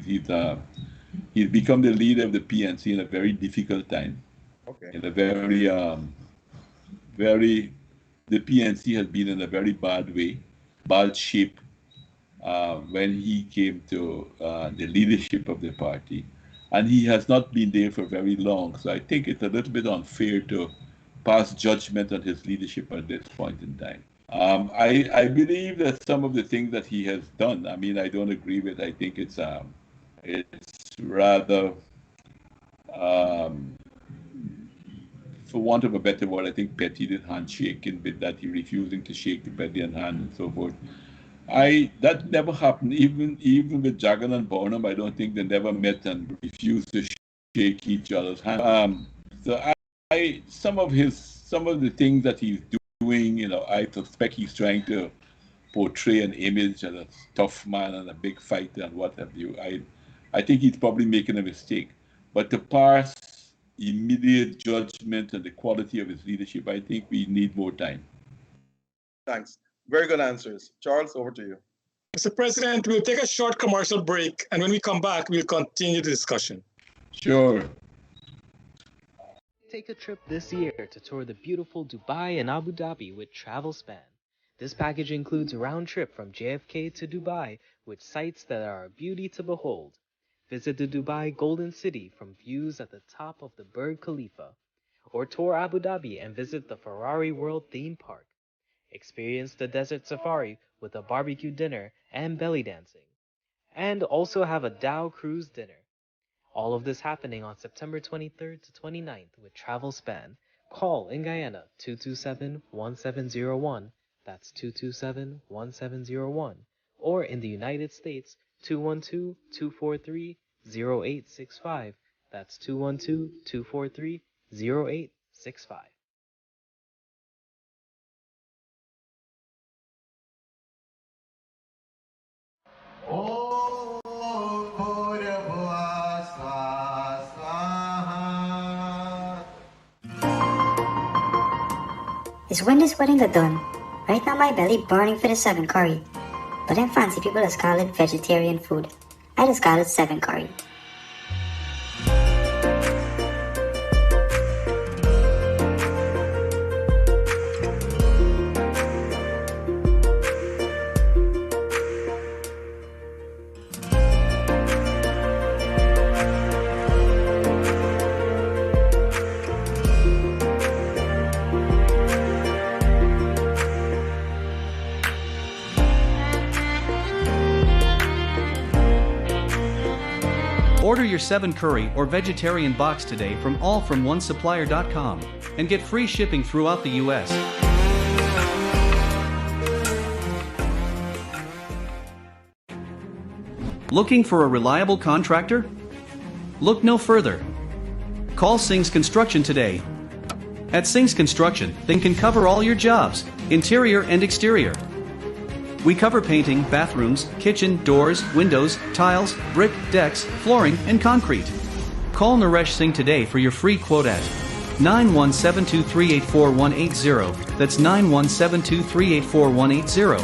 become the leader of the PNC in a very difficult time. Okay. In a the PNC has been in a very bad shape when he came to the leadership of the party. And he has not been there for very long. So I think it's a little bit unfair to pass judgment on his leadership at this point in time. I believe that some of the things that he has done, I mean, I don't agree with. I think it's rather, for want of a better word, I think petty, the handshaking with that he refusing to shake the president's hand and so forth. That never happened. Even with Jagan and Bonham, I don't think they never met and refused to shake each other's hand. Some of the things that he's doing, you know, I suspect he's trying to portray an image as a tough man and a big fighter and what have you. I think he's probably making a mistake. But to pass immediate judgment on the quality of his leadership, I think we need more time. Thanks. Very good answers. Charles, over to you. Mr. President, we'll take a short commercial break, and when we come back, we'll continue the discussion. Sure. Take a trip this year to tour the beautiful Dubai and Abu Dhabi with Travelspan. This package includes a round trip from JFK to Dubai with sights that are a beauty to behold. Visit the Dubai Golden City from views at the top of the Burj Khalifa, or tour Abu Dhabi and visit the Ferrari World theme park. Experience the desert safari with a barbecue dinner and belly dancing, and also have a Dow cruise dinner. All of this happening on September 23rd to 29th with Travelspan. Call in Guyana 227-1701, that's 227-1701, or in the United States 212-243-0865, that's 212-243-0865. Is when this wedding got done? Right now my belly burning for the 7 curry. But them fancy people just call it vegetarian food. I just call it 7 curry. Order your 7 curry or vegetarian box today from allfromonesupplier.com and get free shipping throughout the US. Looking for a reliable contractor? Look no further. Call Sings Construction today. At Sings Construction, they can cover all your jobs, interior and exterior. We cover painting, bathrooms, kitchen, doors, windows, tiles, brick, decks, flooring, and concrete. Call Naresh Singh today for your free quote at 91723848180. That's 91723848180.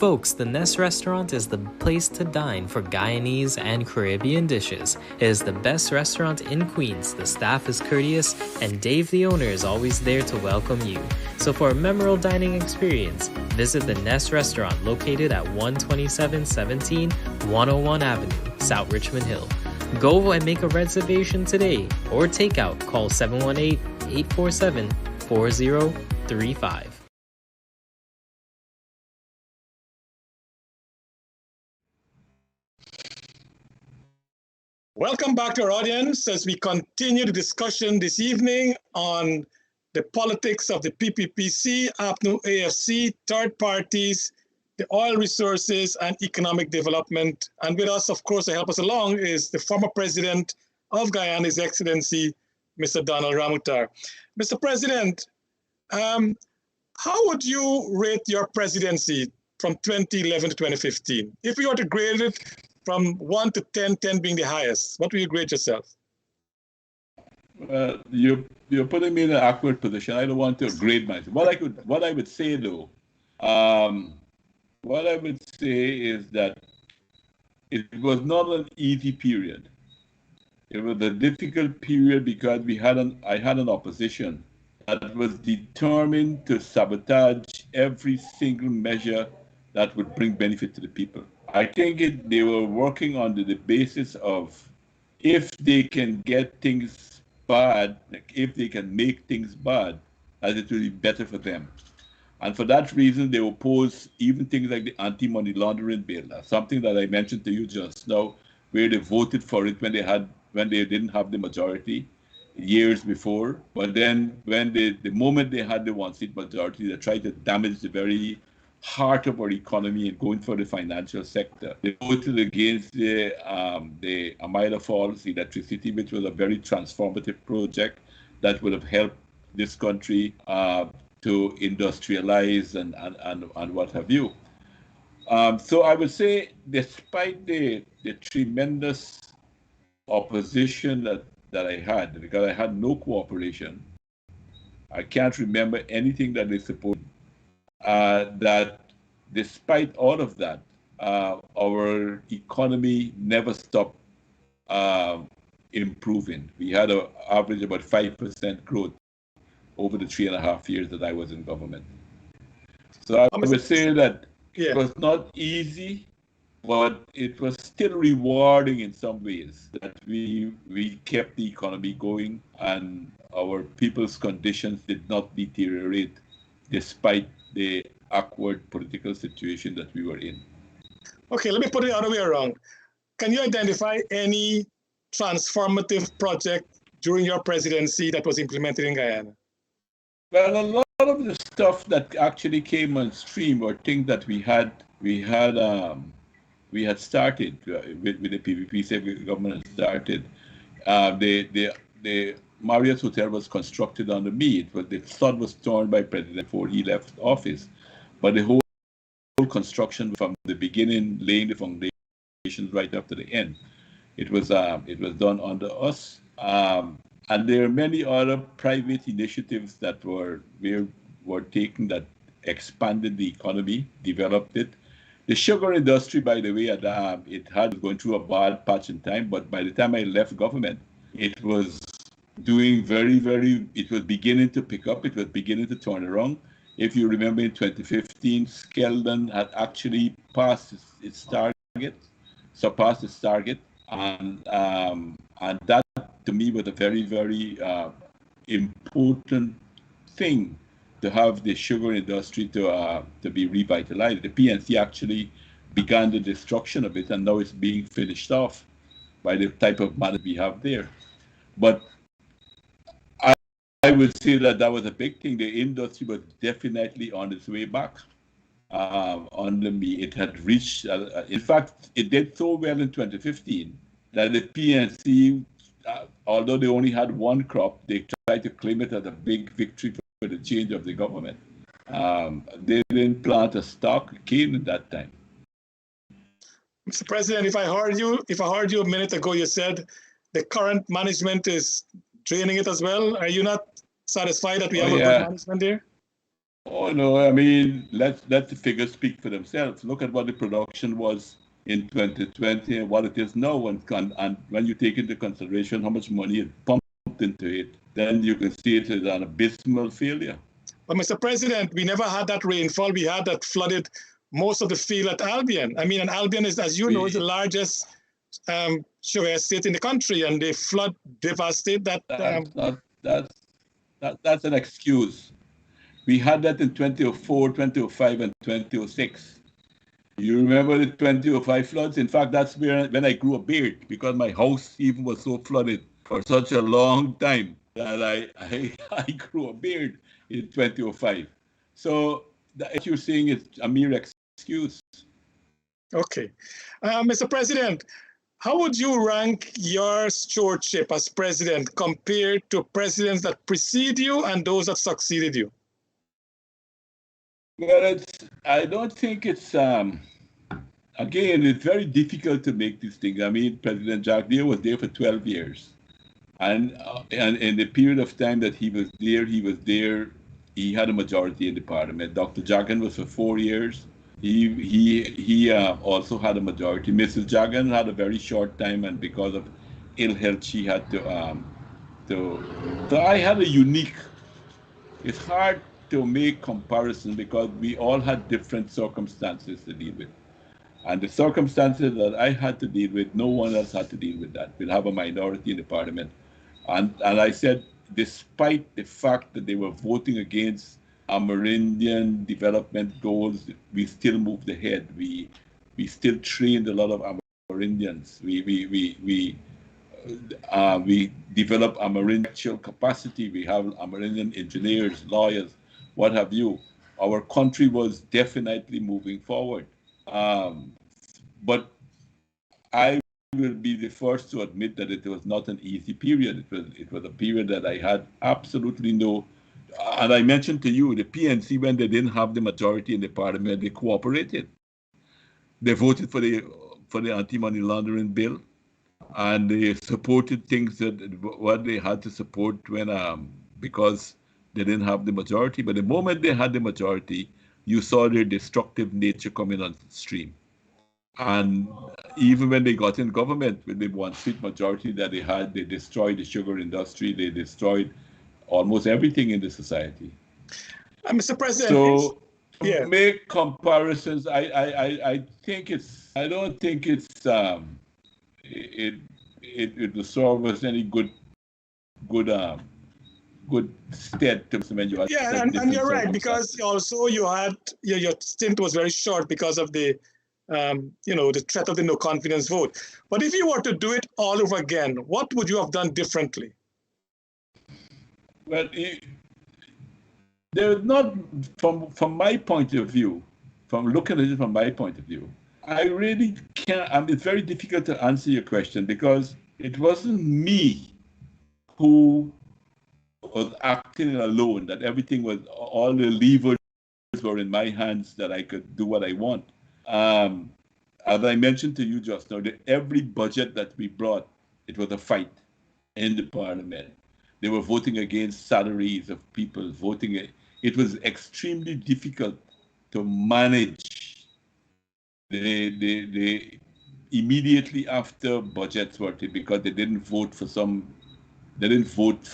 Folks, the Nest Restaurant is the place to dine for Guyanese and Caribbean dishes. It is the best restaurant in Queens, the staff is courteous, and Dave the owner is always there to welcome you. So for a memorable dining experience, visit the Nest Restaurant located at 12717 101 Avenue, South Richmond Hill. Go and make a reservation today, or takeout, call 718-847-4035. Welcome back to our audience as we continue the discussion this evening on the politics of the PPPC, APNUAFC, third parties, the oil resources, and economic development. And with us, of course, to help us along is the former president of Guyana, His Excellency, Mr. Donald Ramotar. Mr. President, how would you rate your presidency from 2011 to 2015? If you were to grade it from 1 to 10, 10 being the highest, what would you grade yourself? You're putting me in an awkward position. I don't want to grade myself. What I would say though, what I would say is that it was not an easy period. It was a difficult period because I had an opposition that was determined to sabotage every single measure that would bring benefit to the people. I think they were working on the basis of if they can get things bad, like if they can make things bad, that it will be better for them. And for that reason, they oppose even things like the anti-money laundering bill, something that I mentioned to you just now, where they voted for it when they didn't have the majority years before. But then when the moment they had the one-seat majority, they tried to damage the very heart of our economy and going for the financial sector. They voted against the Amida Falls electricity, which was a very transformative project that would have helped this country to industrialize and what have you. So I would say, despite the tremendous opposition that I had, because I had no cooperation, I can't remember anything that they supported. That despite all of that, our economy never stopped improving. We had an average about 5% growth over the 3.5 years that I was in government. So I would say that it was not easy, but it was still rewarding in some ways that we kept the economy going and our people's conditions did not deteriorate despite the awkward political situation that we were in. Okay, let me put it the other way around. Can you identify any transformative project during your presidency that was implemented in Guyana? Well, a lot of the stuff that actually came on stream were things that we had started with the PPPC government started. The Marriott Hotel was constructed under me. The sod was torn by President before he left office. But the whole construction from the beginning, laying the foundations right up to the end, it was done under us. And there are many other private initiatives that were taken that expanded the economy, developed it. The sugar industry, by the way, it had gone through a bad patch in time, but by the time I left government, it was doing it was beginning to pick up, it was beginning to turn around. If you remember in 2015, Skeldon had actually surpassed its target, and that to me was a very, very important thing to have the sugar industry to be revitalized. The PNC actually began the destruction of it, and now it's being finished off by the type of management we have there. But I would say that was a big thing. The industry was definitely on its way back. Under me, it had reached, in fact, it did so well in 2015 that the PNC, although they only had one crop, they tried to claim it as a big victory for the change of the government. They didn't plant a stock cane at that time. Mr. President, if I heard you a minute ago, you said the current management is draining it as well. Are you not satisfied that we have a good management there? Oh no, I mean, let the figures speak for themselves. Look at what the production was in 2020 and what it is now, and when you take into consideration how much money is pumped into it, then you can see it as an abysmal failure. But Mr. President, we never had that rainfall. We had that flooded most of the field at Albion. I mean, and Albion is, as you know, is the largest sugar estate in the country, and the flood devastated that. That's an excuse. We had that in 2004, 2005, and 2006. You remember the 2005 floods? In fact, that's when I grew a beard, because my house even was so flooded for such a long time that I grew a beard in 2005. So what you're saying is a mere excuse. Okay. Mr. President, how would you rank your stewardship as president compared to presidents that precede you and those that succeeded you? Well, I don't think it's, again, it's very difficult to make these things. I mean, President Jagan was there for 12 years. And in the period of time that he was there, he had a majority in the parliament. Dr. Jagan was for 4 years. He also had a majority. Mrs. Jagan had a very short time, and because of ill health, she had to. So I had a unique. It's hard to make comparison because we all had different circumstances to deal with, and the circumstances that I had to deal with, no one else had to deal with that. We'll have a minority in the parliament, and I said, despite the fact that they were voting against Amerindian development goals, we still moved ahead. We still trained a lot of Amerindians. We developed Amerindian capacity. We have Amerindian engineers, lawyers, what have you. Our country was definitely moving forward. But I will be the first to admit that it was not an easy period. It was a period that I had absolutely no. And I mentioned to you, the PNC, when they didn't have the majority in the parliament, they cooperated. They voted for the anti-money laundering bill, and they supported things that what they had to support when because they didn't have the majority. But the moment they had the majority, you saw their destructive nature coming on stream. And even when they got in government, with the one-seat majority that they had, they destroyed the sugar industry. They destroyed almost everything in the society. Mr. President, so to make comparisons, I think it's. I don't think it's. It will serve us any good stead to when you. Yeah, and you're right, because also you had your stint was very short because of the. The threat of the no confidence vote. But if you were to do it all over again, what would you have done differently? Well, there's not, from my point of view, from looking at it from my point of view, I really can't, it's very difficult to answer your question because it wasn't me who was acting alone, that everything was, all the levers were in my hands, that I could do what I want. As I mentioned to you just now, every budget that we brought, it was a fight in the parliament. They were voting against salaries of people, voting. It was extremely difficult to manage the immediately after budgets were because they didn't vote for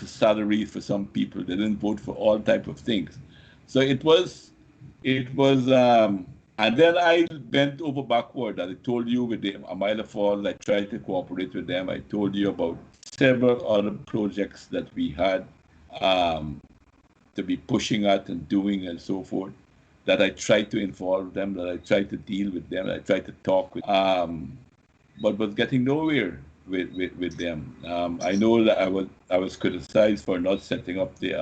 salaries for some people. They didn't vote for all type of things. So it was. And then I bent over backward. As I told you with the Amila Fall, I tried to cooperate with them. I told you about several other projects that we had to be pushing at and doing and so forth, that I tried to involve them, that I tried to deal with them, I tried to talk with but was getting nowhere with them. I know that I was criticized for not setting up the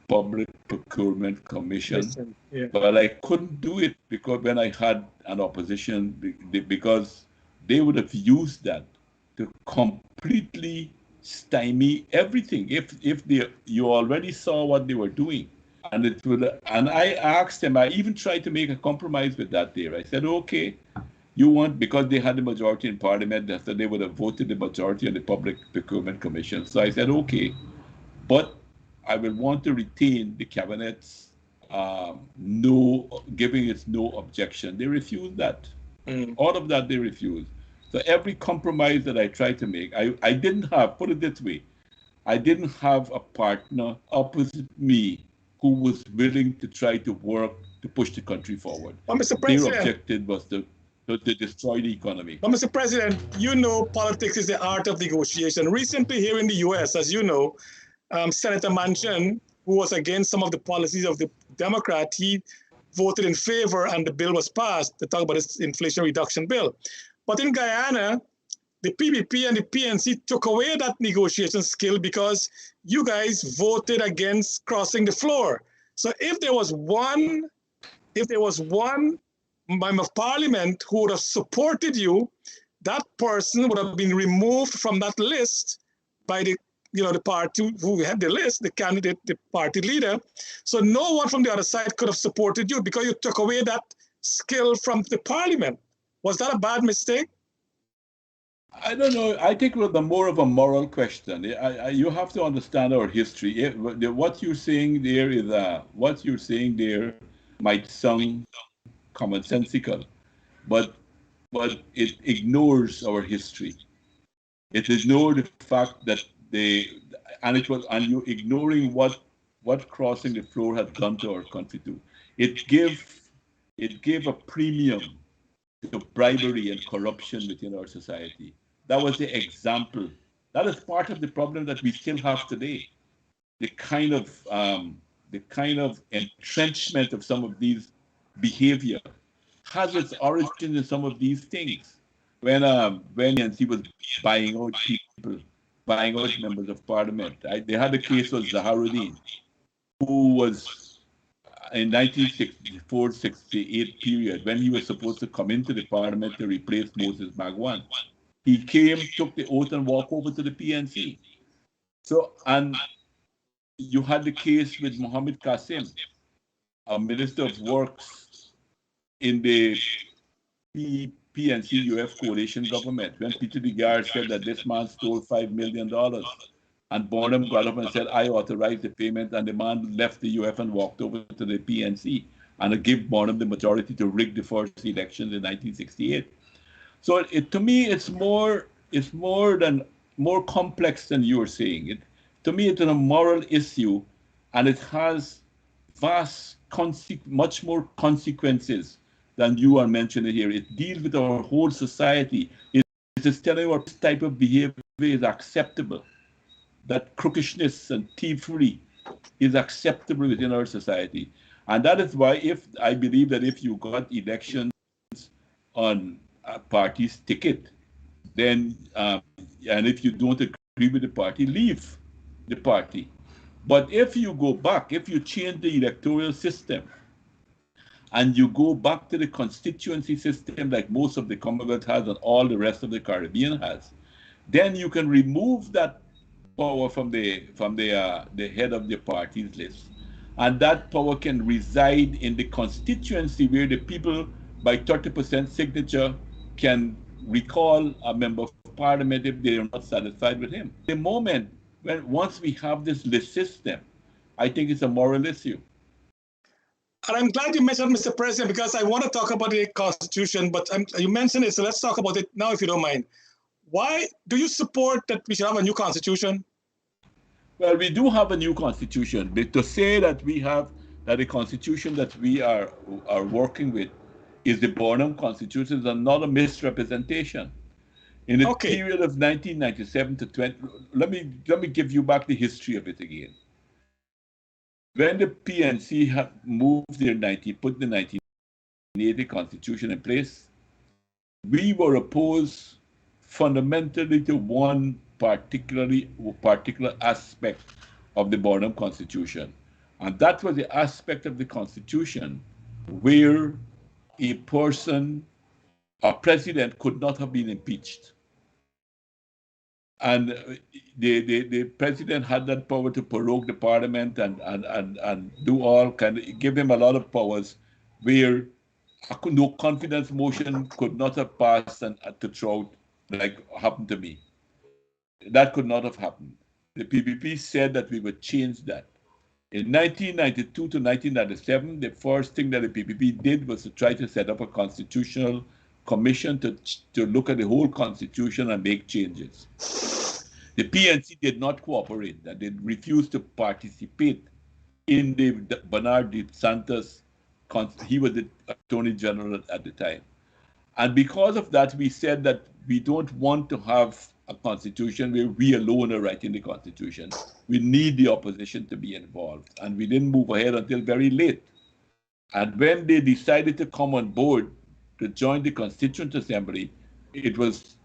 Public Procurement Commission, but I couldn't do it because when I had an opposition, because they would have used that to completely stymie everything. If you already saw what they were doing, and I asked them. I even tried to make a compromise with that there. I said, okay, because they had the majority in Parliament, so they would have voted the majority on the Public Procurement Commission. So I said, okay, but I will want to retain the cabinet's giving its no objection. They refused that. All of that they refused. So every compromise that I tried to make, I didn't have, put it this way, I didn't have a partner opposite me who was willing to try to work to push the country forward. But Mr. President, their objective was to destroy the economy. But Mr. President, you know politics is the art of negotiation. Recently here in the US, as you know, Senator Manchin, who was against some of the policies of the Democrat, he voted in favor and the bill was passed to talk about this Inflation Reduction Bill. But in Guyana, the PPP and the PNC took away that negotiation skill because you guys voted against crossing the floor. So if there was one member of parliament who would have supported you, that person would have been removed from that list by the party who had the list, the candidate, the party leader. So no one from the other side could have supported you because you took away that skill from the parliament. Was that a bad mistake? I don't know. I think it was more of a moral question. You have to understand our history. What you're saying there might sound commonsensical, but it ignores our history. It ignores the fact that you're ignoring what crossing the floor had done to our country too. It gave a premium to bribery and corruption within our society. That was the example. That is part of the problem that we still have today. The kind of entrenchment of some of these behavior has its origin in some of these things. When he was buying out people, buying out members of parliament, they had a case of Zaharuddin, who was in 1964-68 period, when he was supposed to come into the parliament to replace Moses Magwan. He came, took the oath, and walked over to the PNC. So, and you had the case with Mohammed Qasim, a minister of works in the PNC-UF coalition government, when Peter Bigar said that this man stole $5 million. And Bonham got up and said, I authorize the payment, and the man left the UF and walked over to the PNC and gave Bonham the majority to rig the first elections in 1968. So to me, it's more complex than you're saying. To me, it's a moral issue, and it has much more consequences than you are mentioning here. It deals with our whole society. It is telling what type of behavior is acceptable, that crookishness and thievery is acceptable within our society. And that is why I believe that if you got elections on a party's ticket, then, and if you don't agree with the party, leave the party. But if you go back, if you change the electoral system, and you go back to the constituency system like most of the Commonwealth has and all the rest of the Caribbean has, then you can remove that power from the head of the party's list. And that power can reside in the constituency where the people by 30% signature can recall a member of parliament if they are not satisfied with him. The moment, once we have this list system, I think it's a moral issue. And I'm glad you mentioned, Mr. President, because I want to talk about the Constitution, but you mentioned it, so let's talk about it now, if you don't mind. Why do you support that we should have a new Constitution? Well, we do have a new Constitution, but to say that the Constitution that we are working with is the Bonham Constitution is another misrepresentation. In the period of 1997 to 20, let me give you back the history of it again. When the PNC had moved put the 1980 Constitution in place, we were opposed fundamentally to one particular aspect of the Bonham Constitution. And that was the aspect of the Constitution where a president could not have been impeached. And the president had that power to prorogue the parliament and do all give him a lot of powers where no confidence motion could not have passed and to throw out like happened to me. That could not have happened. The PPP said that we would change that. In 1992 to 1997, the first thing that the PPP did was to try to set up a constitutional commission to look at the whole constitution and make changes. The PNC did not cooperate, that they refused to participate in the Bernard de Santos, he was the Attorney General at the time. And because of that, we said that we don't want to have a constitution where we alone are writing the constitution. We need the opposition to be involved. And we didn't move ahead until very late. And when they decided to come on board to join the Constituent Assembly, it was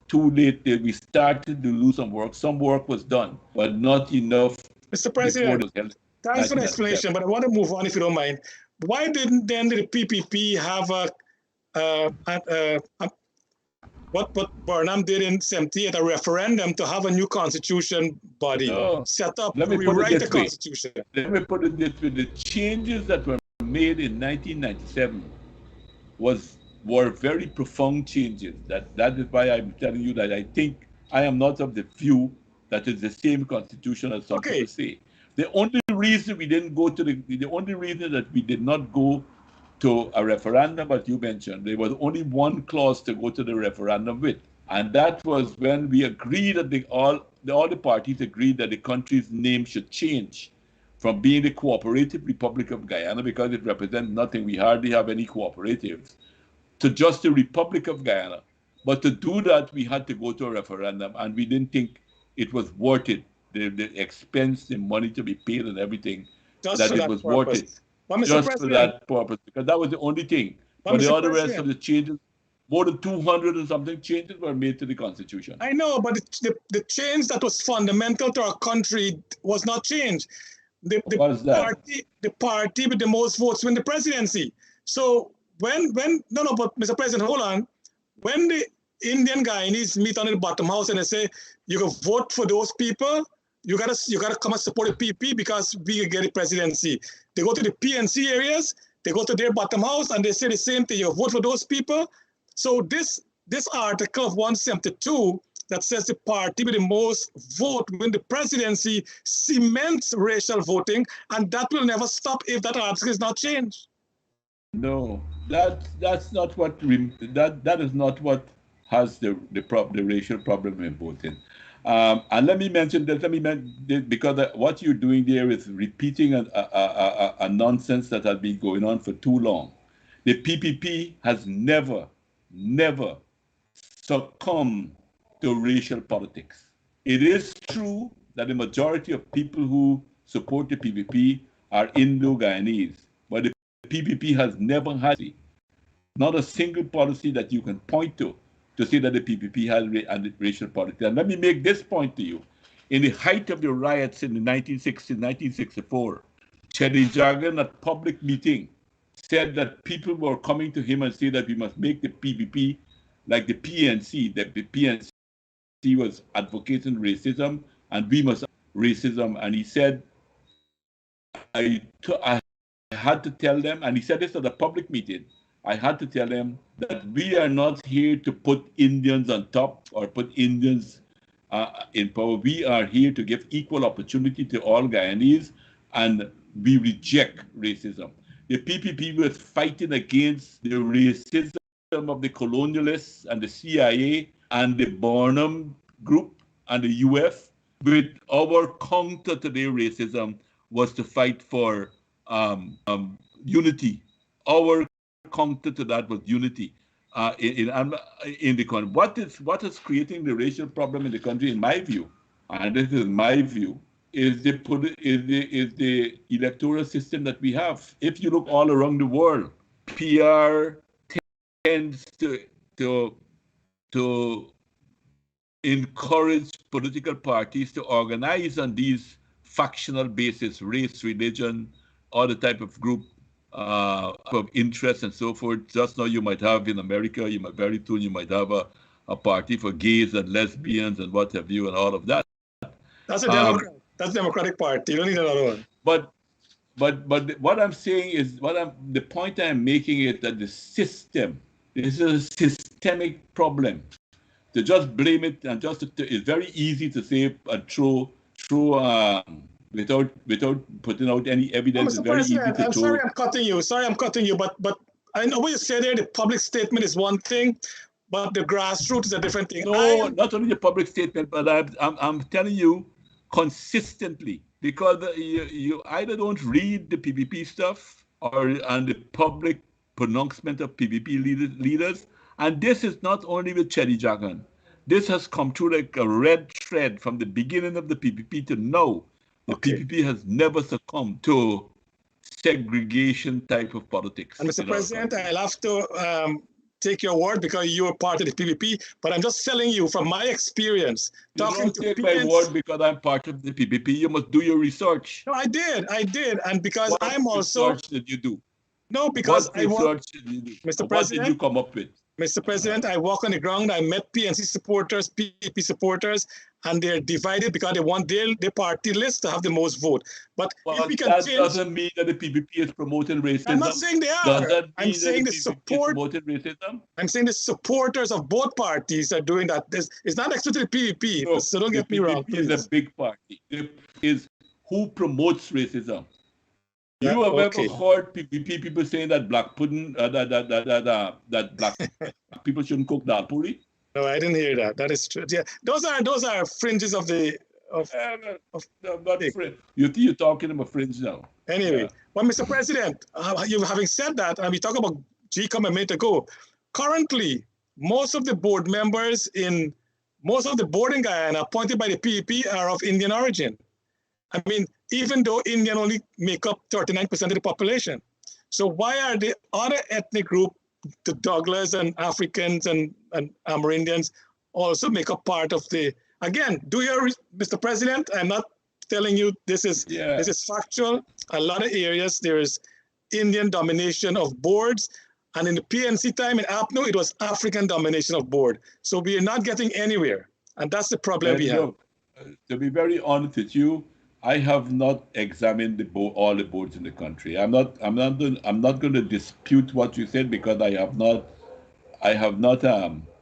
too late. We started to do some work. Some work was done, but not enough. Mr. President, thanks for the explanation, but I want to move on if you don't mind. Why didn't then the PPP have what Burnham did in 78, a referendum to have a new constitution body set up to rewrite the constitution? Let me put it this way. The changes that were made in 1997 were very profound changes. That is why I'm telling you that I think I am not of the view that it's the same constitution as some people say. The only reason we didn't go to the only reason that we did not go to a referendum, but you mentioned, there was only one clause to go to the referendum with. And that was when we agreed that all the parties agreed that the country's name should change from being the Cooperative Republic of Guyana, because it represents nothing, we hardly have any cooperatives, to just the Republic of Guyana. But to do that, we had to go to a referendum, and we didn't think it was worth it, the expense, the money to be paid and everything, that it was worth it. Just for that purpose, because that was the only thing. But the other rest of the changes, more than 200 and something changes were made to the Constitution. I know, but the change that was fundamental to our country was not changed. The party with the most votes win the presidency. So but Mr. President, hold on. When the Indian Guyanese meet on the bottom house and they say, you can vote for those people, you gotta come and support the PP because we get the presidency. They go to the PNC areas, they go to their bottom house and they say the same thing, you vote for those people. So this article of 172 that says the party with the most vote win the presidency cements racial voting, and that will never stop if that article is not changed. No, that's not what that is not what has the racial problem in voting. And let me mention that, because what you're doing there is repeating a nonsense that has been going on for too long. The PPP has never succumbed to racial politics. It is true that the majority of people who support the PPP are Indo-Guyanese, but the PPP has never had not a single policy that you can point to say that the PPP has racial politics. And let me make this point to you. In the height of the riots in the 1960s, 1964, Jagan at public meeting said that people were coming to him and say that we must make the PPP like the PNC, that the PNC was advocating racism and we must racism. And he said, I had to tell them, and he said this at a public meeting, I had to tell them that we are not here to put Indians on top or put Indians in power. We are here to give equal opportunity to all Guyanese, and we reject racism. The PPP was fighting against the racism of the colonialists and the CIA and the Burnham group and the UF. With our counter to their racism was to fight for unity. Our counter to that was unity in the country. What is creating the racial problem in the country, in my view, and this is my view, is the electoral system that we have. If you look all around the world, PR tends to encourage political parties to organize on these factional basis, race, religion, other type of group of interest and so forth. Just now you might have in America, very soon you might have a party for gays and lesbians and what have you and all of that. That's a Democrat. That's a Democratic Party. You don't need another one. But what I'm saying is, the point I'm making is that the system, this is a systemic problem. To just blame it and it's very easy to say and throw without putting out any evidence. Mr. It's very easy President, to I'm throw. sorry I'm cutting you. Sorry I'm cutting you, but I know what you said there. The public statement is one thing, but the grassroots is a different thing. No, not only the public statement, but I'm telling you consistently, because you either don't read the PPP stuff and the public pronouncement of PPP leaders. And this is not only with Chetty Jagan. This has come through like a red thread from the beginning of the PPP to now. The PPP has never succumbed to segregation type of politics. And Mr. President, I'll have to take your word because you were part of the PPP, but I'm just telling you from my experience. You don't take my word because I'm part of the PPP. You must do your research. No, I did, and because What I'm also. research did you do? No, because what research did you do? Mr. President, what did you come up with? Mr. President, I walk on the ground. I met PNC supporters, PPP supporters, and they're divided because they want their party list to have the most vote. But if we can that change, doesn't mean that the PPP is promoting racism. I'm not saying they are. Does that mean I'm saying the support. Promoting racism? I'm saying the supporters of both parties are doing that. It's not exclusively PPP, No, so don't get me wrong. It's a big party. It is who promotes racism. You have ever heard PPP people saying that black pudding, that black people shouldn't cook dal puri? No, I didn't hear that. That is true. Yeah, those are fringes of the. You're talking about fringe now. Anyway, well, Mr. President, you having said that, and we talked about GECOM a minute ago. Currently, most of the board members in Guyana appointed by the PPP are of Indian origin. I mean, even though Indian only make up 39% of the population. So why are the other ethnic group, the Douglas and Africans and Amerindians, also make up part of the, again, Mr. President, I'm not telling you this is factual. A lot of areas, there is Indian domination of boards. And in the PNC time in APNU, it was African domination of board. So we are not getting anywhere. And that's the problem we have. To be very honest with you, I have not examined all the boards in the country. I'm not going to dispute what you said because I have not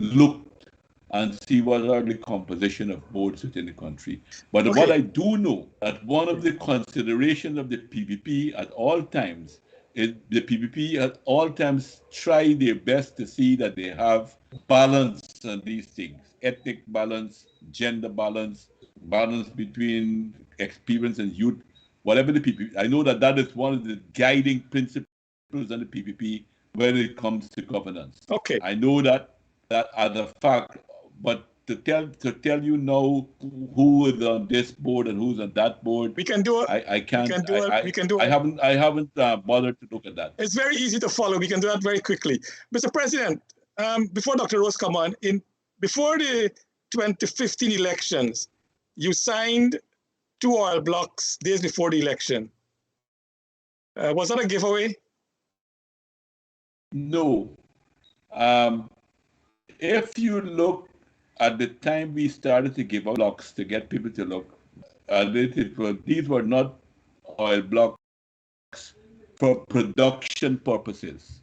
looked and see what are the composition of boards within the country. But what I do know that one of the considerations of the PPP at all times is the PPP at all times try their best to see that they have balance on these things: ethnic balance, gender balance, balance between experience and youth, whatever the PPP. I know that is one of the guiding principles on the PPP when it comes to governance. Okay. I know that as a fact, but to tell you now who is on this board and who's on that board, we can do it. I can't. We can do it. I haven't bothered to look at that. It's very easy to follow. We can do that very quickly, Mr. President. Before Dr. Rose come on, before the 2015 elections, you signed 2 oil blocks days before the election. Was that a giveaway? No. If you look at the time we started to give out blocks to get people to look, these were not oil blocks for production purposes.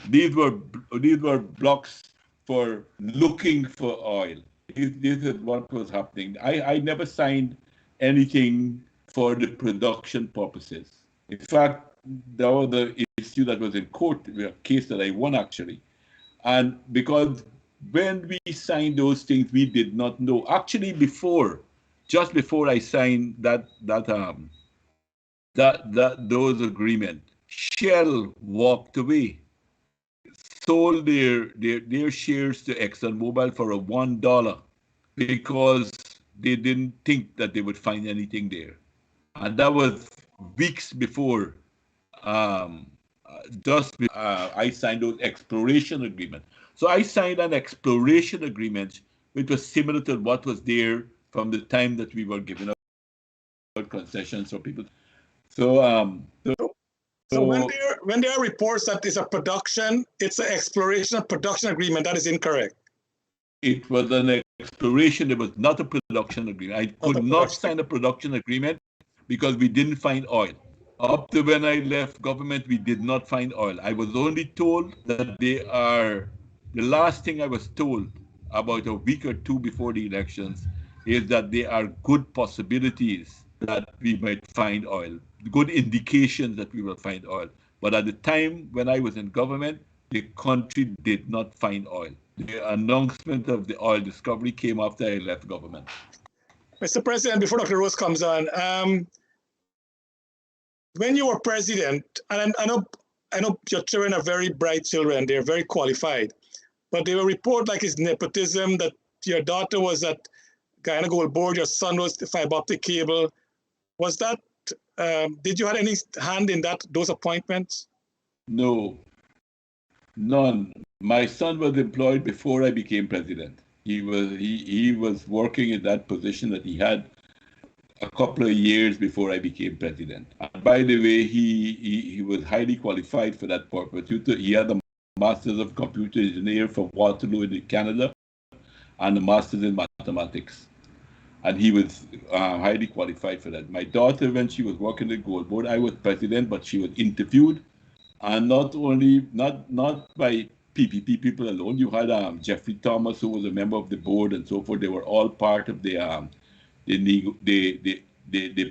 These were blocks for looking for oil. This is what was happening. I never signed anything for the production purposes. In fact, there was the issue that was in court, a case that I won actually. And because when we signed those things, we did not know. Actually, just before I signed those agreements, Shell walked away, sold their shares to ExxonMobil for $1 because they didn't think that they would find anything there. And that was weeks before I signed those exploration agreements. So I signed an exploration agreement which was similar to what was there from the time that we were giving out concessions for people. So when there are reports that it's a production, it's an exploration production agreement, that is incorrect. It was an exploration, it was not a production agreement. I could not sign a production agreement because we didn't find oil. Up to when I left government, we did not find oil. I was only told that the last thing I was told about a week or two before the elections is that there are good possibilities that we might find oil, good indications that we will find oil. But at the time when I was in government, the country did not find oil. The announcement of the oil discovery came after I left government. Mr. President, before Dr. Rose comes on, when you were president, and I know your children are very bright children, they're very qualified, but they will report like it's nepotism, that your daughter was at Guyana Gold Board, your son was the fiber optic cable. Was that, did you have any hand in those appointments? No, none. My son was employed before I became president. He was working in that position that he had a couple of years before I became president. And by the way, he was highly qualified for that purpose. He had a Master's of Computer Engineer from Waterloo in Canada and a Master's in Mathematics. And he was highly qualified for that. My daughter, when she was working at Gold Board, I was president, but she was interviewed, and not by PPP people alone. You had Jeffrey Thomas, who was a member of the board, and so forth. They were all part of the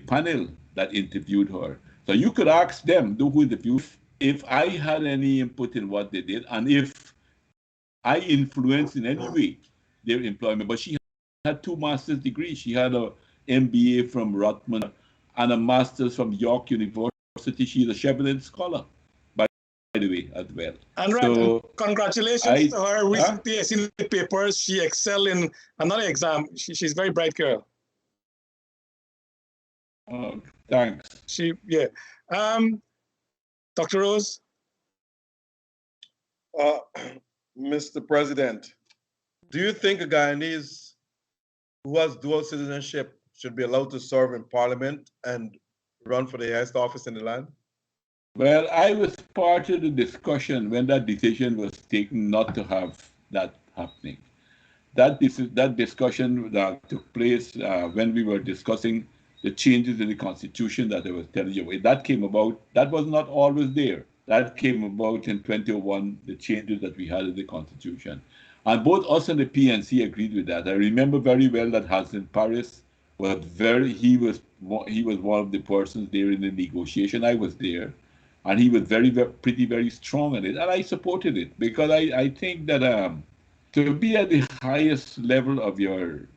panel that interviewed her. So you could ask them, who interviewed, if I had any input in what they did, and if I influenced in any way their employment. But she had 2 master's degrees. She had an MBA from Rutman and a master's from York University. She's a Chevron scholar, by the way, as well. And so, congratulations to her. Recently, I seen the papers. She excelled in another exam. She's a very bright girl. Oh, thanks. Dr. Rose? Mr. President, do you think a Guyanese who has dual citizenship should be allowed to serve in Parliament and run for the highest office in the land? Well, I was part of the discussion when that decision was taken not to have that happening. That discussion took place when we were discussing the changes in the Constitution that I was telling you. That came about, that was not always there. That came about in 2001, the changes that we had in the Constitution. And both us and the PNC agreed with that. I remember very well that Hassan Paris was he was one of the persons there in the negotiation. I was there, and he was very strong in it, and I supported it because I think that to be at the highest level of your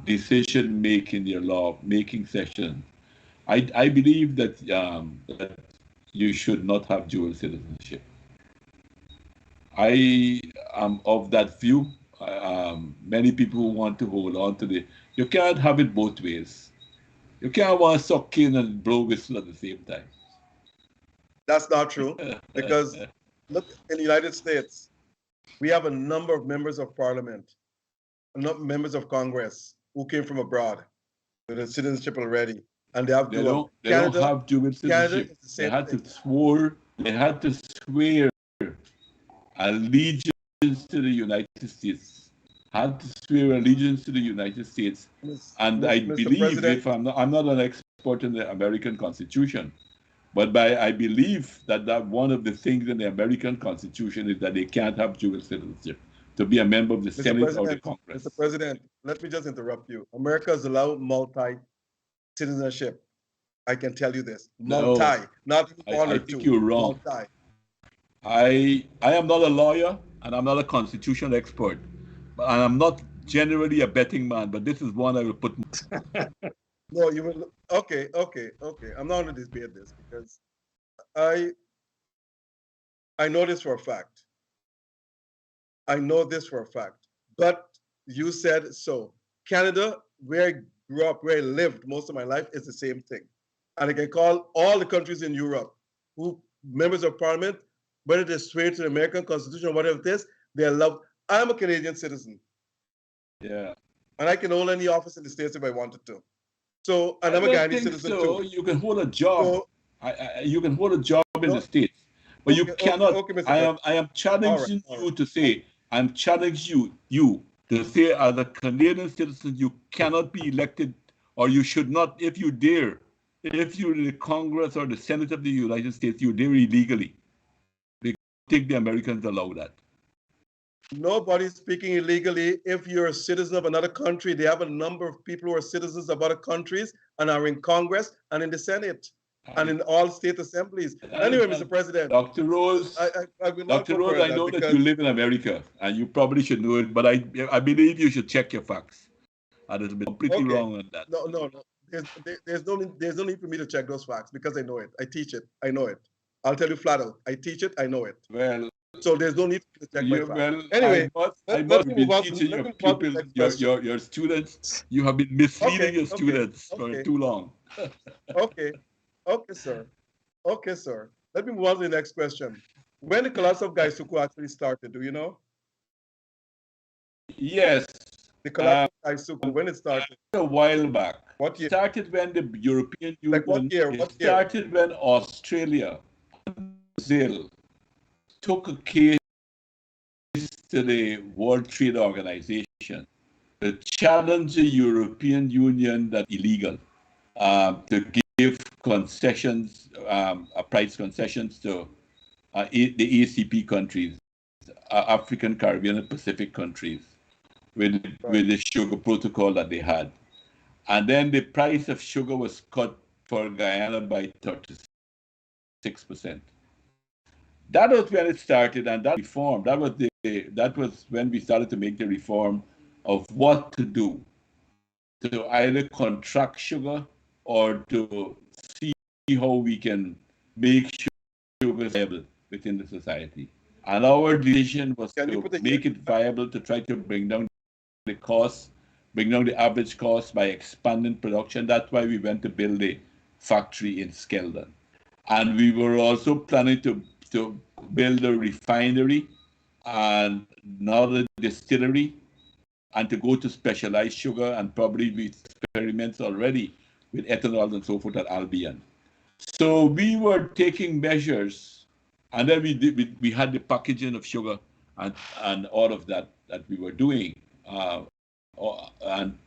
decision making, your law making session, I believe that that you should not have dual citizenship. I am of that view. Many people who want to hold on to you can't have it both ways. You can't want to suck in and blow whistle at the same time. That's not true, because look, in the United States, we have a number of members of parliament, members of Congress who came from abroad with a citizenship already, and they have don't have dual citizenship. They had to swear allegiance to the United States. Had to swear allegiance to the United States. And I believe, if I'm not an expert in the American Constitution, but I believe that one of the things in the American Constitution is that they can't have dual citizenship to be a member of the Senate or the Congress. Mr. President, let me just interrupt you. America has allowed multi-citizenship. I can tell you this. Multi, not one or two. I think you're wrong. Multi. I am not a lawyer and I'm not a constitutional expert, and I'm not generally a betting man, but this is one I will put. No, you will. Okay. I'm not going to debate this because I know this for a fact. But you said so. Canada, where I grew up, where I lived most of my life, is the same thing. And I can call all the countries in Europe who members of parliament, whether they swear to the American Constitution or whatever it is, they are loved. I'm a Canadian citizen. Yeah. And I can hold any office in the States if I wanted to. So, and I'm a Guyanese citizen too. You can hold a job. You can hold a job in the States, but you cannot. I am challenging you to say, I'm challenging you to say, as a Canadian citizen, you cannot be elected, or you should not, if you dare, if you're in the Congress or the Senate of the United States, you're there illegally. Because I think the Americans allow that. nobody's speaking illegally. If you're a citizen of another country, they have a number of people who are citizens of other countries and are in Congress and in the Senate and in all state assemblies. Anyway, Mr. President, Dr. Rose, I will not Dr. go Rose, I further know that because, you live in America and you probably should know it, but I believe you should check your facts. And it's been completely okay, wrong on that. no. There's no need for me to check those facts because I know it. I teach it. I know it. I'll tell you flat out. I teach it. I know it. Well, So there's no need to check my facts. well, Anyway, I let must me be move on to, teaching let your me move on to the pupils, next question. your students. You have been misleading your students for okay. too long. Okay, sir. Okay, sir. Let me move on to the next question. When the collapse of Gaisuku actually started, do you know? Yes, The collapse of Gaisuku, when it started? a while back. What year? It started when the European Union. Like what year? It started when Australia, Brazil took a case to the World Trade Organization to challenge the European Union that illegal to give concessions, price concessions to the ACP countries, African, Caribbean, and Pacific countries, with the sugar protocol that they had. And then the price of sugar was cut for Guyana by 36%. That was when it started, and that reform, that was when we started to make the reform of what to do to either contract sugar or to see how we can make sugar viable within the society. And our decision was to make it viable to try to bring down the cost, bring down the average cost by expanding production. That's why we went to build a factory in Skeldon. And we were also planning to build a refinery and another distillery and to go to specialized sugar, and probably with experiments already with ethanol and so forth at Albion. So we were taking measures, and then we had the packaging of sugar and all of that we were doing, and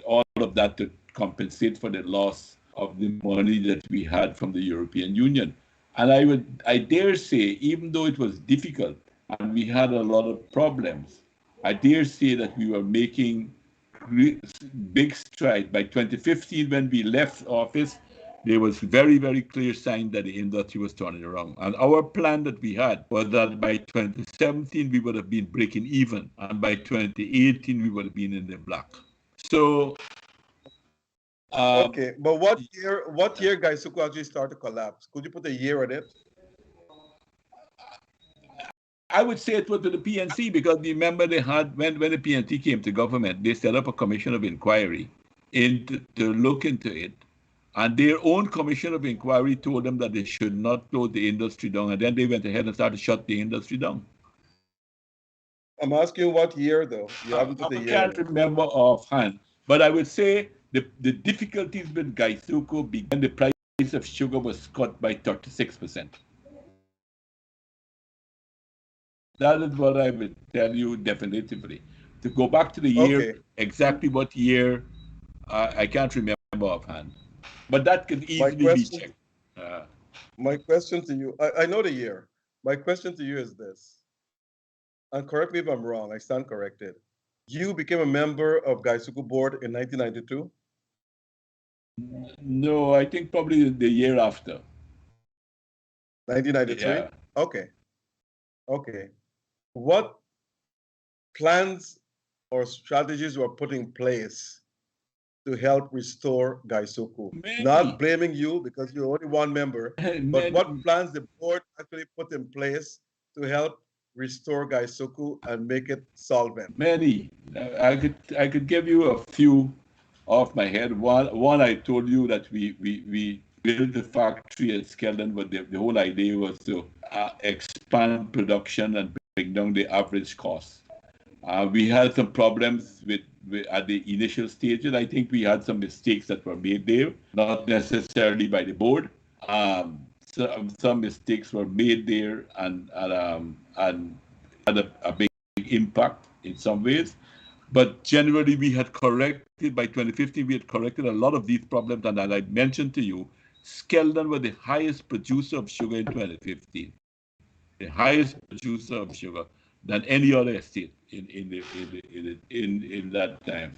all of that to compensate for the loss of the money that we had from the European Union. And I dare say, even though it was difficult and we had a lot of problems, I dare say that we were making big strides. By 2015, when we left office, there was very, very clear sign that the industry was turning around. And our plan that we had was that by 2017, we would have been breaking even. And by 2018, we would have been in the black. So, okay, but what year Gaisuku actually started to collapse? Could you put a year on it? I would say it was with the PNC, because remember they had, when the PNC came to government, they set up a commission of inquiry to look into it. And their own commission of inquiry told them that they should not close the industry down. And then they went ahead and started to shut the industry down. I'm asking you what year, though. You haven't put the year. I can't remember offhand. But I would say the difficulties with Gaisuku began the price of sugar was cut by 36%. That is what I would tell you definitively. To go back to the year, exactly what year, I can't remember offhand. But that can easily be checked. My question to you, I know the year. My question to you is this, and correct me if I'm wrong, I stand corrected. You became a member of Gaisuku board in 1992? No, I think probably the year after. 1993? Yeah. Okay. What plans or strategies were put in place to help restore Gaisuku? Not blaming you because you're only one member, but what plans the board actually put in place to help restore Gaisuku and make it solvent? Many. I could give you a few off my head. One I told you that we built the factory at Skeldon, but the whole idea was to expand production and bring down the average cost. We had some problems with at the initial stages. I think we had some mistakes that were made there, not necessarily by the board. Some mistakes were made there and had a big impact in some ways. But generally, we had corrected, by 2015, we had corrected a lot of these problems. And as I mentioned to you, Skeldon was the highest producer of sugar in 2015. The highest producer of sugar. than any other estate in that time.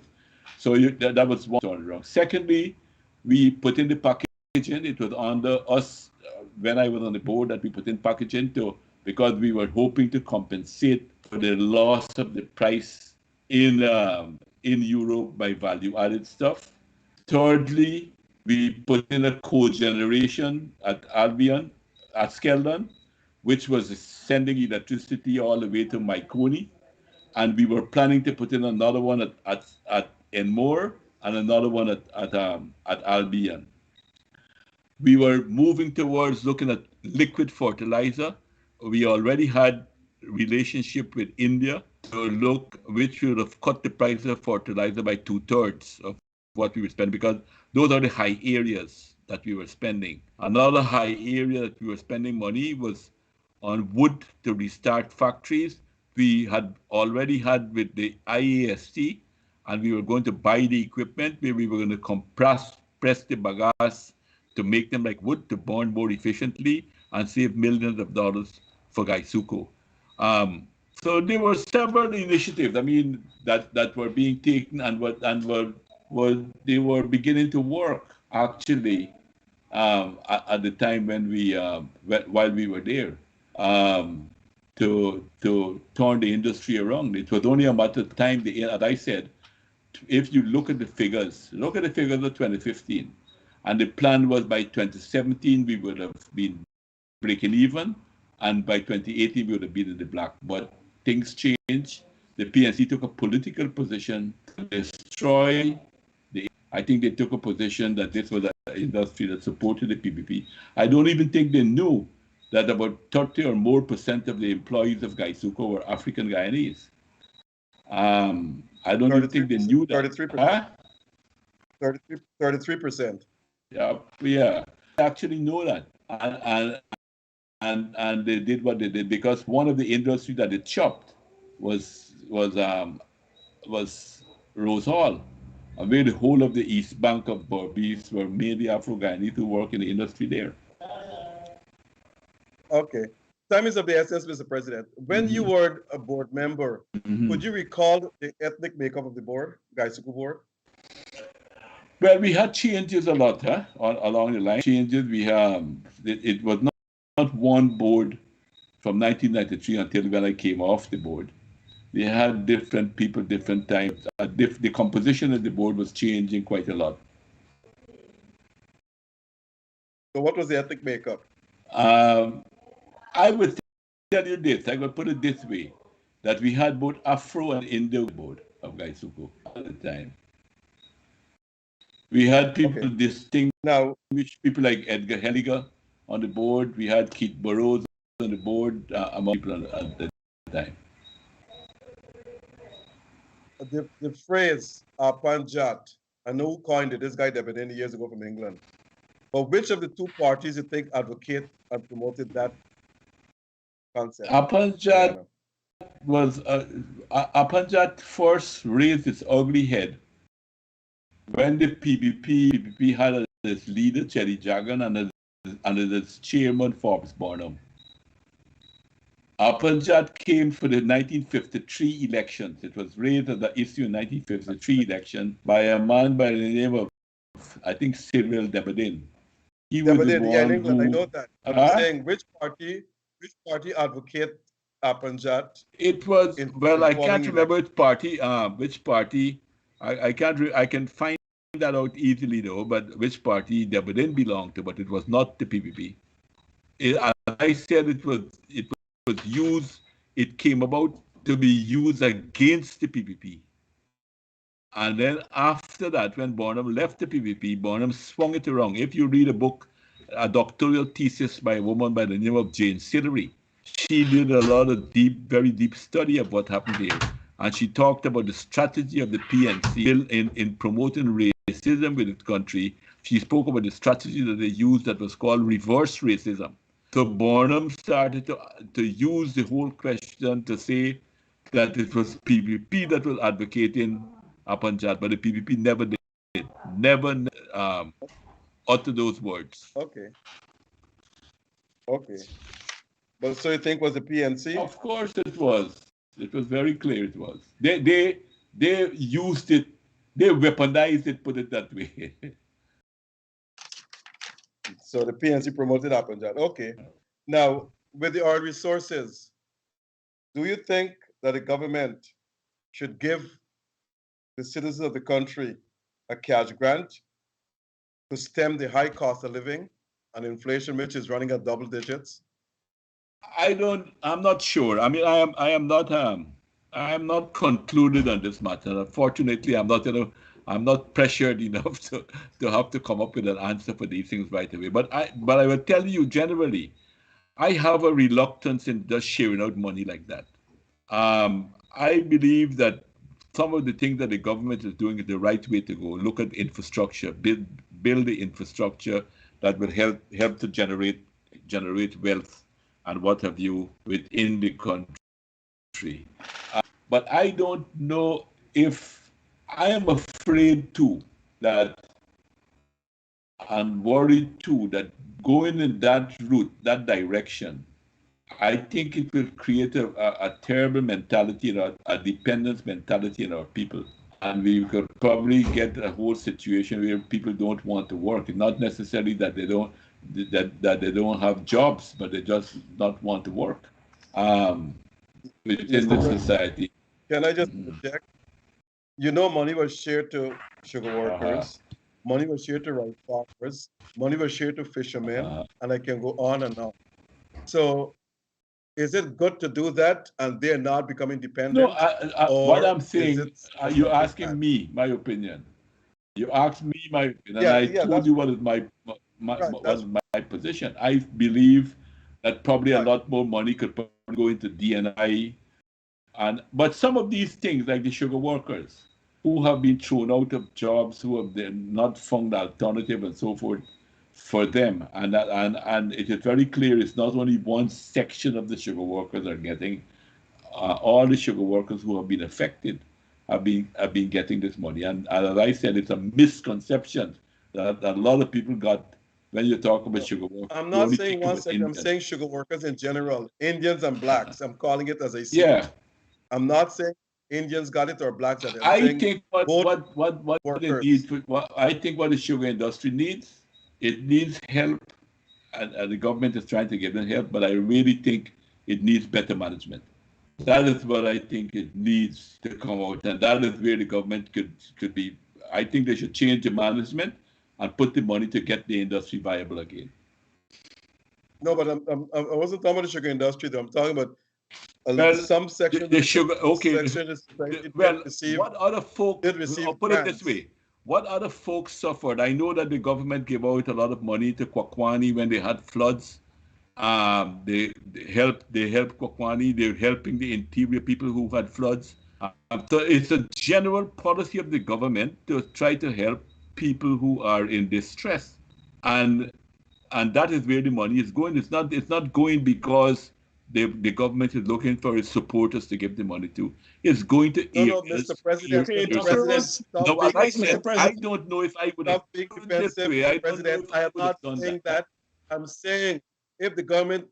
So that was one thing wrong. Secondly, we put in the packaging. It was under us when I was on the board that we put in packaging because we were hoping to compensate for the loss of the price in Europe by value-added stuff. Thirdly, we put in a cogeneration at Albion, at Skeldon, which was sending electricity all the way to Mycone. And we were planning to put in another one at Enmore and another one at Albion. We were moving towards looking at liquid fertilizer. We already had relationship with India to look which would have cut the price of fertilizer by 2/3 of what we were spending, because those are the high areas that we were spending. Another high area that we were spending money was on wood to restart factories. We had already had with the IAST, and we were going to buy the equipment where we were going to press the bagasse to make them like wood to burn more efficiently and save millions of dollars for GECOM. So there were several initiatives, I mean, that were being taken and they were beginning to work actually at the time when while we were there. To turn the industry around. It was only a matter of time, as I said, if you look at the figures of 2015, and the plan was by 2017 we would have been breaking even, and by 2018 we would have been in the black. But things changed. The PNC took a political position to destroy I think they took a position that this was an industry that supported the PPP. I don't even think they knew that about 30 or more % of the employees of GECOM were African Guyanese. I don't even think they knew that. 33%. Huh? 33%. Yeah. They actually know that. And they did what they did because one of the industries that they chopped was Rose Hall, where the whole of the East Bank of Berbice were mainly Afro-Guyanese who work in the industry there. Okay. Time is of the essence, Mr. President. When you were a board member, could you recall the ethnic makeup of the board, GECOM board? Well, we had changes a lot along the line. Changes we it was not one board from 1993 until when I came off the board. They had different people, different times. The composition of the board was changing quite a lot. So what was the ethnic makeup? I would tell you this, I would put it this way, that we had both Afro and Indo board of GECOM at the time. We had people distinguished people like Edgar Helliger on the board. We had Keith Burrows on the board among people at the time. The phrase Panjat, I know who coined it, this guy that been years ago from England. But which of the two parties you think advocate and promoted that concept? Panjat was Panjat first raised its ugly head when the PPP had its leader Jagan and its chairman Forbes Barnum. Panjat came for the 1953 elections. It was raised as the issue in 1953 election by a man by the name of, I think, Cyril Debadin. He was the one in England, who, I know that. I'm saying which party advocate Panjat? It was I can't remember which party. I can find that out easily though. But which party Debadin belonged to? But it was not the PPP. As I said, it was used. It came about to be used against the PPP. And then after that, when Barnum left the PPP, Barnum swung it around. If you read a doctoral thesis by a woman by the name of Jane Sillery, she did a lot of very deep study of what happened there. And she talked about the strategy of the PNC in promoting racism within the country. She spoke about the strategy that they used that was called reverse racism. So Barnum started to use the whole question to say that it was PPP that was advocating Panjat, but the PPP never uttered those words. Okay. But so you think was the PNC? Of course it was. It was very clear it was. They used it, they weaponized it, put it that way. So the PNC promoted Apanjat. Okay. Now, with the oil resources, do you think that the government should give the citizens of the country a cash grant to stem the high cost of living and inflation, which is running at double digits? I'm not sure. I mean, I am not concluded on this matter. Unfortunately, I'm not pressured enough to have to come up with an answer for these things right away. But I will tell you generally, I have a reluctance in just sharing out money like that. I believe that some of the things that the government is doing is the right way to go. Look at infrastructure, build the infrastructure that will help to generate wealth and what have you within the country. But I don't know if I am afraid too that and worried too that going in that route, that direction, I think it will create a terrible mentality, a dependence mentality in our people. And we could probably get a whole situation where people don't want to work. It's not necessarily that they don't have jobs, but they just not want to work within the society. Can I just interject? You know, money was shared to sugar workers, money was shared to rice farmers, money was shared to fishermen, and I can go on and on. So is it good to do that and they're not becoming dependent? No, what I'm saying, you're asking me my opinion. You asked me my opinion, and I told you what is my position. I believe that probably a lot more money could go into DNI, but some of these things, like the sugar workers, who have been thrown out of jobs, who have not found alternative and so forth, for them, and it is very clear it's not only one section of the sugar workers are getting. All the sugar workers who have been affected have been getting this money, and as I said, it's a misconception that a lot of people got when you talk about sugar workers. I'm not saying one section. I'm saying sugar workers in general, Indians and blacks. I'm calling it as I see it. I'm not saying Indians got it or blacks got it. I think what they need, I think what the sugar industry needs, it needs help, and the government is trying to give them help, but I really think it needs better management. That is what I think it needs to come out, and that is where the government could be. I think they should change the management and put the money to get the industry viable again. No, but I wasn't talking about the sugar industry, though. I'm talking about some section. The sugar, okay. What other folks, I'll put it this way, what other folks suffered? I know that the government gave out a lot of money to Kwakwani when they had floods. They helped Kwakwani. They're helping the interior people who had floods. So it's a general policy of the government to try to help people who are in distress, and that is where the money is going. It's not going because the government is looking for its supporters to give the money to. It's going to Mr. President. I don't know if I would have been defensive, President. I am not saying that. I'm saying if the government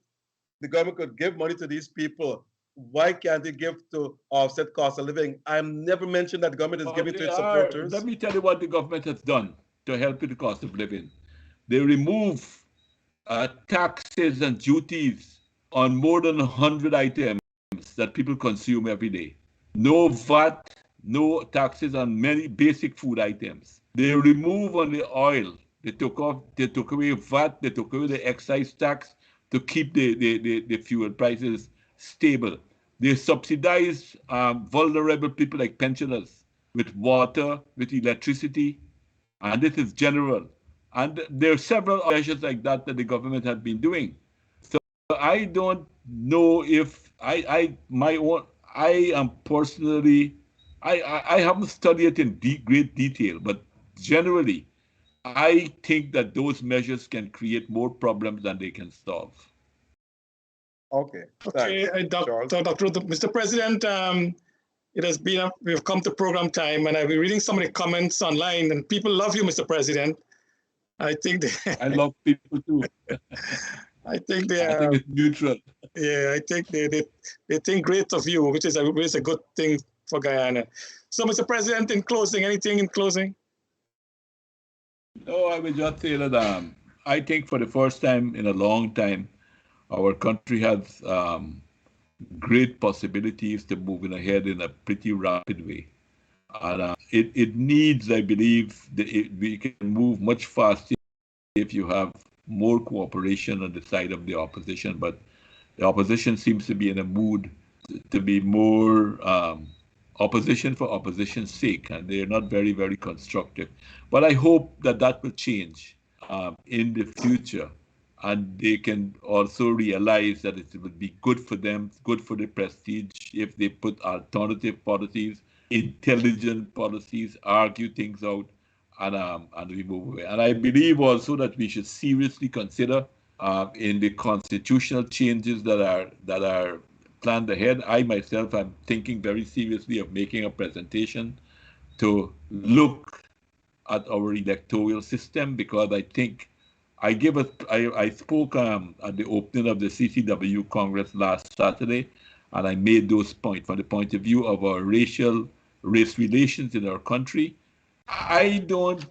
could give money to these people, why can't they give to offset cost of living? I've never mentioned that the government is giving to its supporters. Let me tell you what the government has done to help with the cost of living. They remove taxes and duties on more than 100 items that people consume every day. No VAT, no taxes on many basic food items. They remove on the oil. They took away VAT, they took away the excise tax to keep the fuel prices stable. They subsidize vulnerable people like pensioners with water, with electricity, and this is general. And there are several measures like that the government has been doing. So I don't know if I haven't studied it in great detail, but generally, I think that those measures can create more problems than they can solve. Okay. Mr. President, it has been, we've come to program time, and I've been reading some of the comments online, and people love you, Mr. President. I think I love people too. I think they I are. think it's neutral. Yeah, I think they think great of you, which is a good thing for Guyana. So, Mr. President, in closing, anything in closing? No, I would just say that I think for the first time in a long time, our country has great possibilities to moving ahead in a pretty rapid way. And it needs, I believe, we can move much faster if you have more cooperation on the side of the opposition. But the opposition seems to be in a mood to be more opposition for opposition's sake, and they're not very, very constructive. But I hope that that will change in the future, and they can also realize that it would be good for them, good for the prestige if they put alternative policies, intelligent policies, argue things out, and we move away. And I believe also that we should seriously consider in the constitutional changes that are planned ahead. I myself am thinking very seriously of making a presentation to look at our electoral system, because I think I spoke at the opening of the CCW Congress last Saturday, and I made those points from the point of view of our race relations in our country. I don't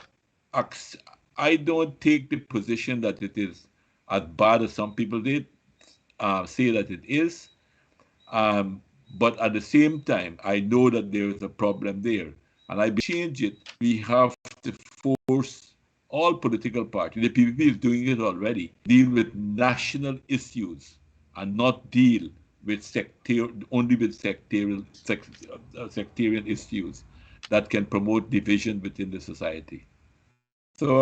I don't take the position that it is as bad as some people did say that it is. Um, but at the same time, I know that there is a problem there. And I change it. We have to force all political parties, the PPP is doing it already, deal with national issues and not deal with only with sectarian issues that can promote division within the society. So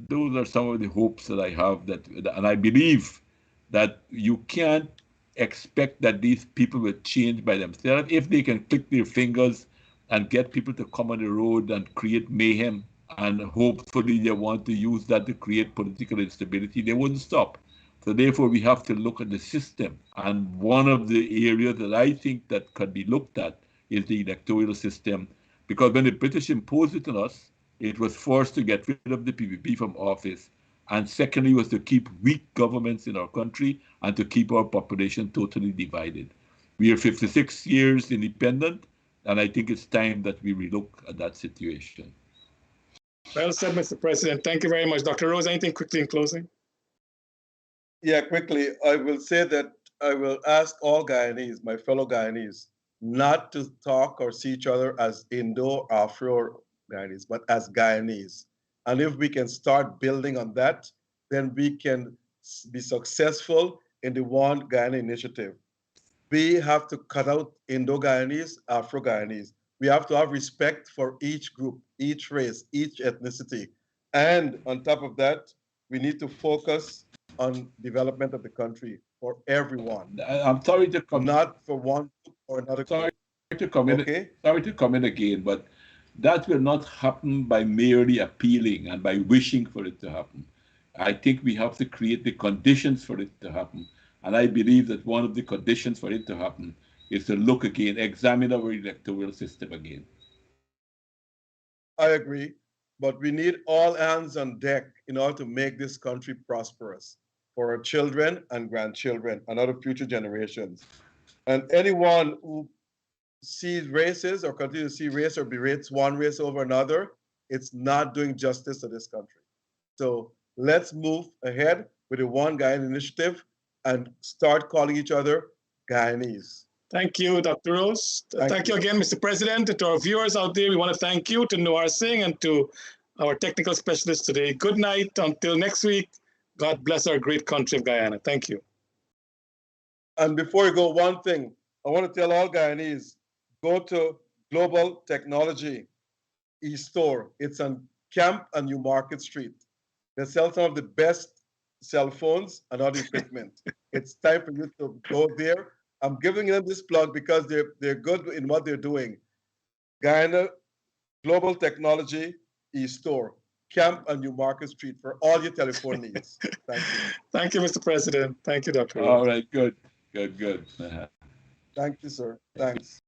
those are some of the hopes that I have and I believe that you can't expect that these people will change by themselves. If they can click their fingers and get people to come on the road and create mayhem, and hopefully they want to use that to create political instability, they wouldn't stop. So therefore, we have to look at the system. And one of the areas that I think that could be looked at is the electoral system, because when the British imposed it on us, it was forced to get rid of the PPP from office. And secondly, was to keep weak governments in our country and to keep our population totally divided. We are 56 years independent, and I think it's time that we relook at that situation. Well said, Mr. President. Thank you very much. Dr. Rose, anything quickly in closing? Yeah, quickly, I will say that I will ask all Guyanese, my fellow Guyanese, not to talk or see each other as Indo, Afro Guyanese, but as Guyanese. And if we can start building on that, then we can be successful in the One Guyana initiative. We have to cut out Indo-Guyanese, Afro-Guyanese. We have to have respect for each group, each race, each ethnicity. And on top of that, we need to focus on development of the country for everyone. I'm sorry to come. Not for one or another. Sorry to come in. Okay? Sorry to come in again, but that will not happen by merely appealing and by wishing for it to happen. I think we have to create the conditions for it to happen. And I believe that one of the conditions for it to happen is to look again, examine our electoral system again. I agree, but we need all hands on deck in order to make this country prosperous for our children and grandchildren and other future generations. And anyone who sees races or continue to see race or berates one race over another, it's not doing justice to this country. So let's move ahead with the One Guyana initiative and start calling each other Guyanese. Thank you, Dr. Rose. Thank you again, Mr. President. To our viewers out there, we want to thank you, to Noir Singh, and to our technical specialists today. Good night. Until next week, God bless our great country of Guyana. Thank you. And before you go, one thing, I want to tell all Guyanese, go to Global Technology e-store. It's on Camp and New Market Street. They sell some of the best cell phones and other equipment. It's time for you to go there. I'm giving them this plug because they're good in what they're doing. Guyana Global Technology e-store, Camp and New Market Street, for all your telephone needs. Thank you. Thank you, Mr. President. Thank you, Dr. Rose. All right, good. Good. Thank you, sir. Thanks.